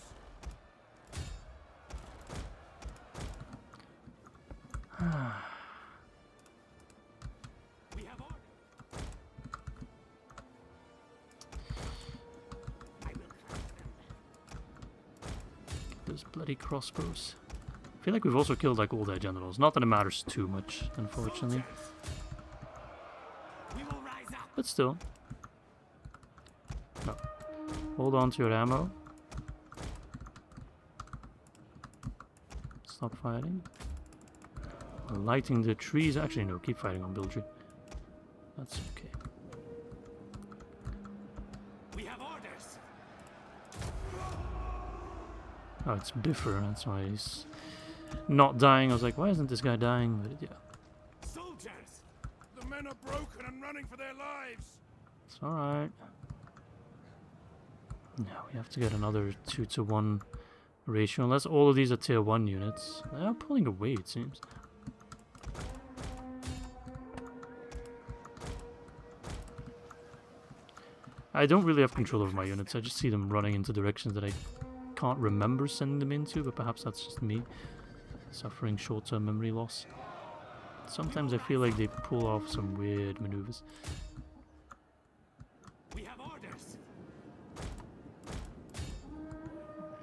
We have order. I will crush them. Those bloody crossbows. I feel like we've also killed like all their generals. Not that it matters too much, unfortunately. Soldiers. We will rise up. But still. No. Hold on to your ammo. Stop fighting. Lighting the trees. Actually, no, keep fighting on Bildry. That's okay. We have orders. Oh, it's Biffer, that's why he's not dying. I was like, why isn't this guy dying? But yeah, Soldiers. The men are broken and running for their lives. it's alright. Now we have to get another 2-to-1 ratio, unless all of these are tier 1 units. They are pulling away, it seems. I don't really have control over my units. I just see them running into directions that I can't remember sending them into, but perhaps that's just me suffering short-term memory loss. Sometimes I feel like they pull off some weird maneuvers. We have orders.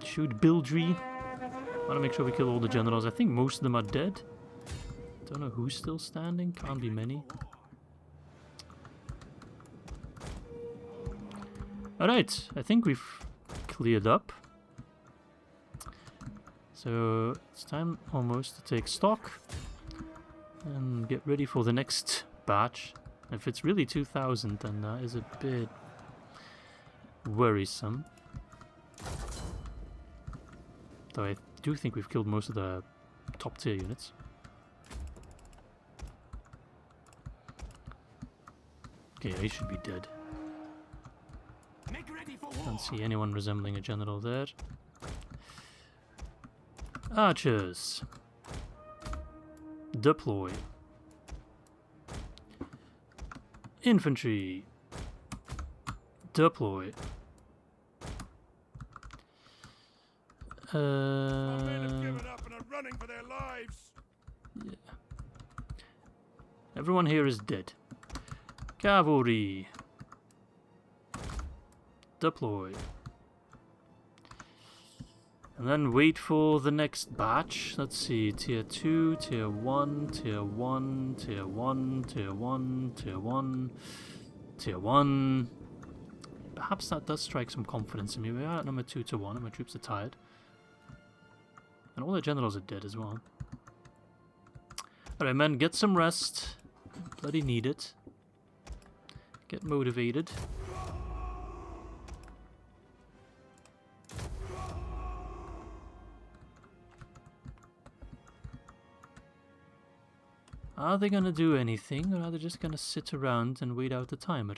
Shoot Bildry. Want to make sure we kill all the generals. I think most of them are dead. Don't know who's still standing. Can't be many. Alright, I think we've cleared up. So it's time almost to take stock and get ready for the next batch. If it's really 2,000, then that is a bit worrisome. Though I do think we've killed most of the top tier units. Okay, they should be dead. Make ready for war. Don't see anyone resembling a general there. Archers. Deploy. Infantry. Deploy. Our men have given up and are running for their lives. Yeah. Everyone here is dead. Cavalry. Deploy. And then wait for the next batch. Let's see, tier 2, tier 1, tier 1, tier 1, tier 1, tier 1, tier 1. Perhaps that does strike some confidence in me. We are at number 2-1 and my troops are tired. And all their generals are dead as well. Alright men, get some rest. Bloody need it. Get motivated. Are they gonna do anything, or are they just gonna sit around and wait out the timer?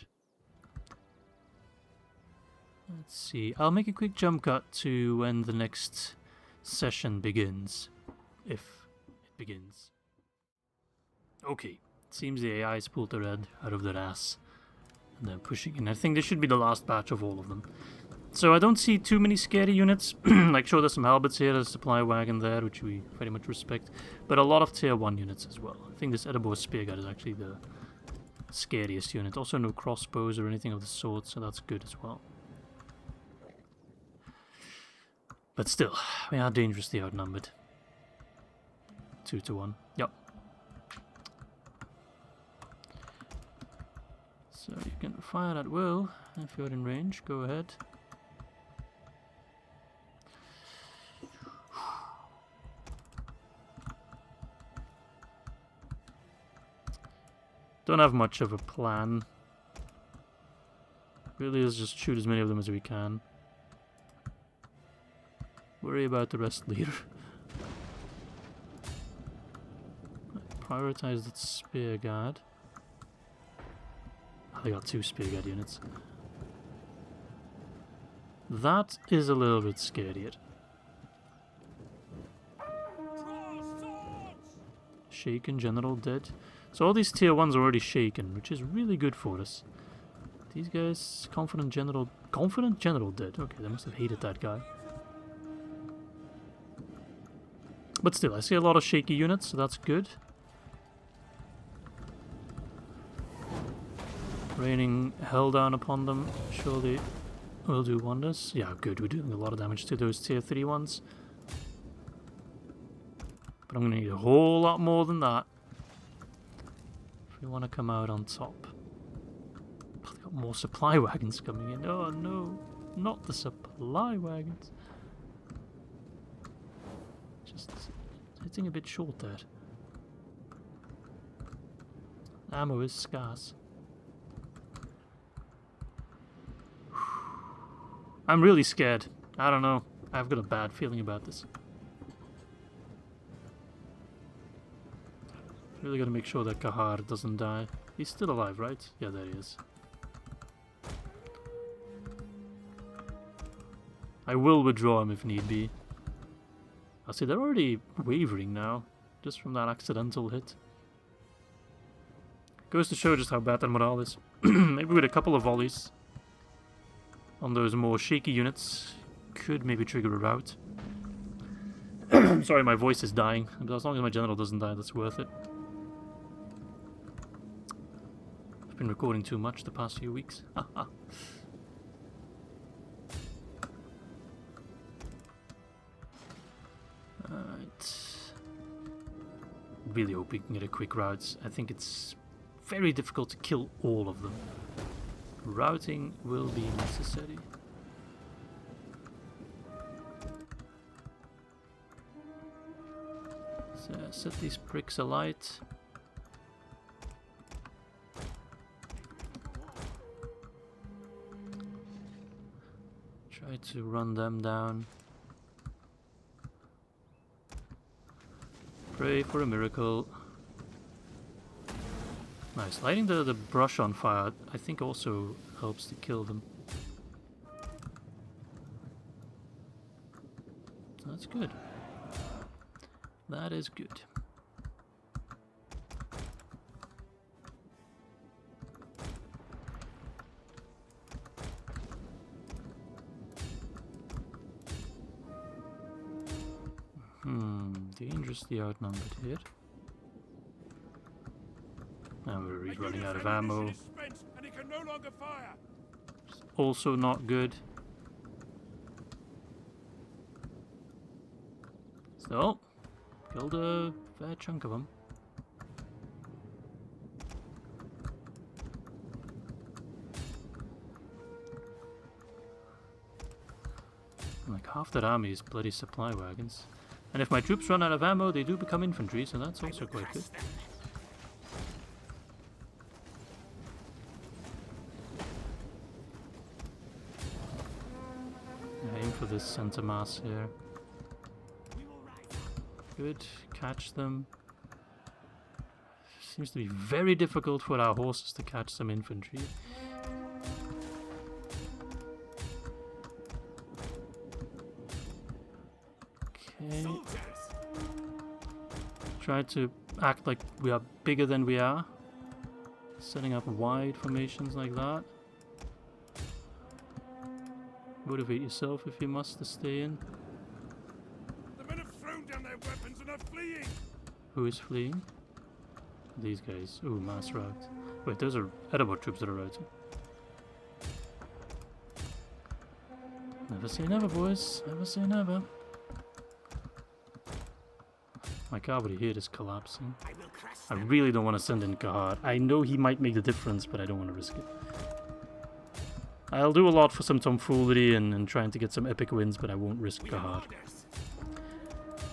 Let's see. I'll make a quick jump cut to when the next session begins. If it begins. Okay. Seems the AI's pulled the Ered out of their ass. And they're pushing in. I think this should be the last batch of all of them. So I don't see too many scary units. Like, sure, there's some halberds here, there's a supply wagon there, which we very much respect. But a lot of tier 1 units as well. I think this Erebor Spearguard is actually the scariest unit. Also no crossbows or anything of the sort, so that's good as well. But still, we are dangerously outnumbered. 2-1. Yep. So you can fire at will if you're in range. Go ahead. Don't have much of a plan. Really is just shoot as many of them as we can. Worry about the rest later. Prioritize that spear guard. Oh, they got 2 spear guard units. That is a little bit scarier. Shaken general dead. So all these tier 1s are already shaken, which is really good for us. These guys, confident general dead. Okay, they must have hated that guy. But still, I see a lot of shaky units, so that's good. Raining hell down upon them surely will do wonders. Yeah, good, we're doing a lot of damage to those tier 3 ones. But I'm going to need a whole lot more than that if we want to come out on top. Oh, they've got more supply wagons coming in. Oh no, not the supply wagons. Just hitting a bit short there. Ammo is scarce. I'm really scared. I don't know. I've got a bad feeling about this. Really gotta make sure that Kahar doesn't die. He's still alive, right? Yeah, there he is. I will withdraw him if need be. I see they're already wavering now, just from that accidental hit. Goes to show just how bad their morale is. Maybe with a couple of volleys on those more shaky units, could maybe trigger a rout. I'm sorry, my voice is dying, but as long as my general doesn't die, that's worth it. I've been recording too much the past few weeks. Alright. Really hope we can get a quick rout. I think it's very difficult to kill all of them. Routing will be necessary. So set these pricks alight. Try to run them down. Pray for a miracle. Nice. Lighting the brush on fire, I think, also helps to kill them. That's good. That is good. Dangerously outnumbered here. And we're running out of ammo. Also not good. So, killed a fair chunk of them. Like half that army is bloody supply wagons. And if my troops run out of ammo, they do become infantry, so that's also quite good. Aim for this center mass here. Good, catch them. Seems to be very difficult for our horses to catch some infantry. Okay. Try to act like we are bigger than we are. Setting up wide formations like that. Motivate yourself if you must to stay in. The men have thrown down their weapons and are fleeing. Who is fleeing? These guys. Ooh, mass rout. Wait, those are Erebor troops that are routing. Never say never, boys. Never say never. My cavalry here is collapsing. I really don't want to send in Kahar. I know he might make the difference, but I don't want to risk it. I'll do a lot for some tomfoolery and trying to get some epic wins, but I won't risk Kahar.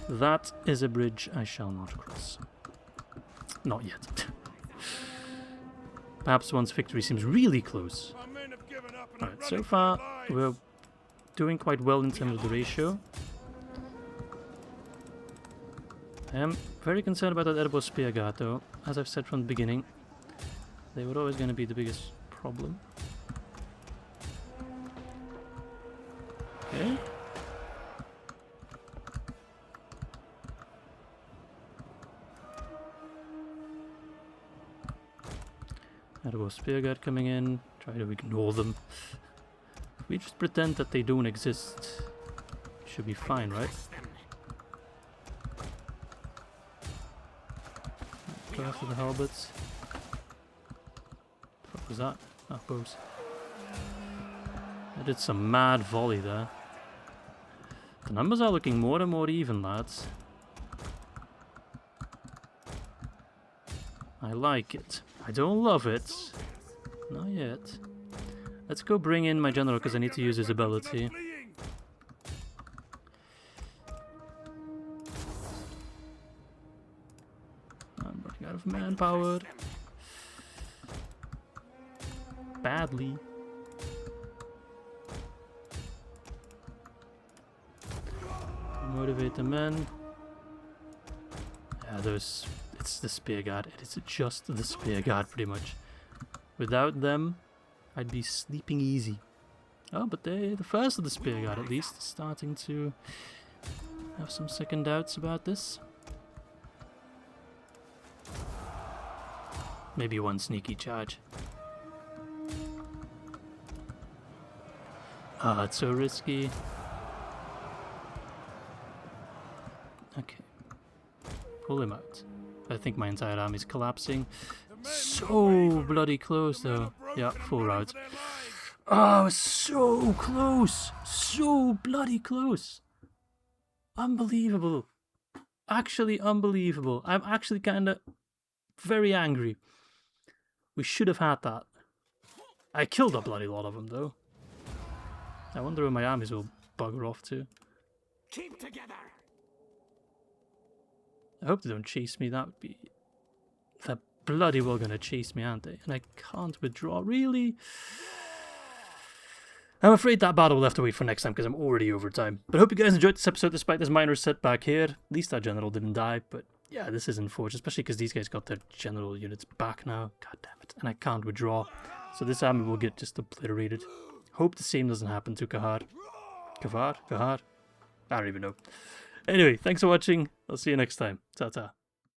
That is a bridge I shall not cross. Not yet. Perhaps once victory seems really close. Alright, so far we're doing quite well in terms of the ratio. I am very concerned about that edible spear guard though. As I've said from the beginning, they were always going to be the biggest problem. Okay. Edible spear guard coming in. Try to ignore them. If we just pretend that they don't exist, should be fine, right? Go after the halberds. What was that? Ah, bows. I did some mad volley there. The numbers are looking more and more even, lads. I like it. I don't love it. Not yet. Let's go bring in my general because I need to use his ability. I'm running out of manpower. Badly. Motivate the men. Yeah, those... It's the spear guard. It is just the spear guard, pretty much. Without them, I'd be sleeping easy. Oh, but the first of the spear guard, at least, is starting to have some second doubts about this. Maybe one sneaky charge. Ah, it's so risky. Okay. Pull him out. I think my entire army's collapsing. So bloody close though. Yeah, full rout. Oh, so close! So bloody close! Unbelievable. Actually unbelievable. I'm actually kinda very angry. We should have had that. I killed a bloody lot of them though. I wonder where my armies will bugger off to. Keep together. I hope they don't chase me. That would be... They're bloody well gonna chase me, aren't they? And I can't withdraw, really? I'm afraid that battle will have to wait for next time because I'm already over time. But I hope you guys enjoyed this episode despite this minor setback here. At least our general didn't die, but yeah, this is unfortunate, especially because these guys got their general units back now. God damn it. And I can't withdraw. So this army will get just obliterated. Hope the same doesn't happen to Kahar. Kahar? I don't even know. Anyway, thanks for watching. I'll see you next time. Ta-ta.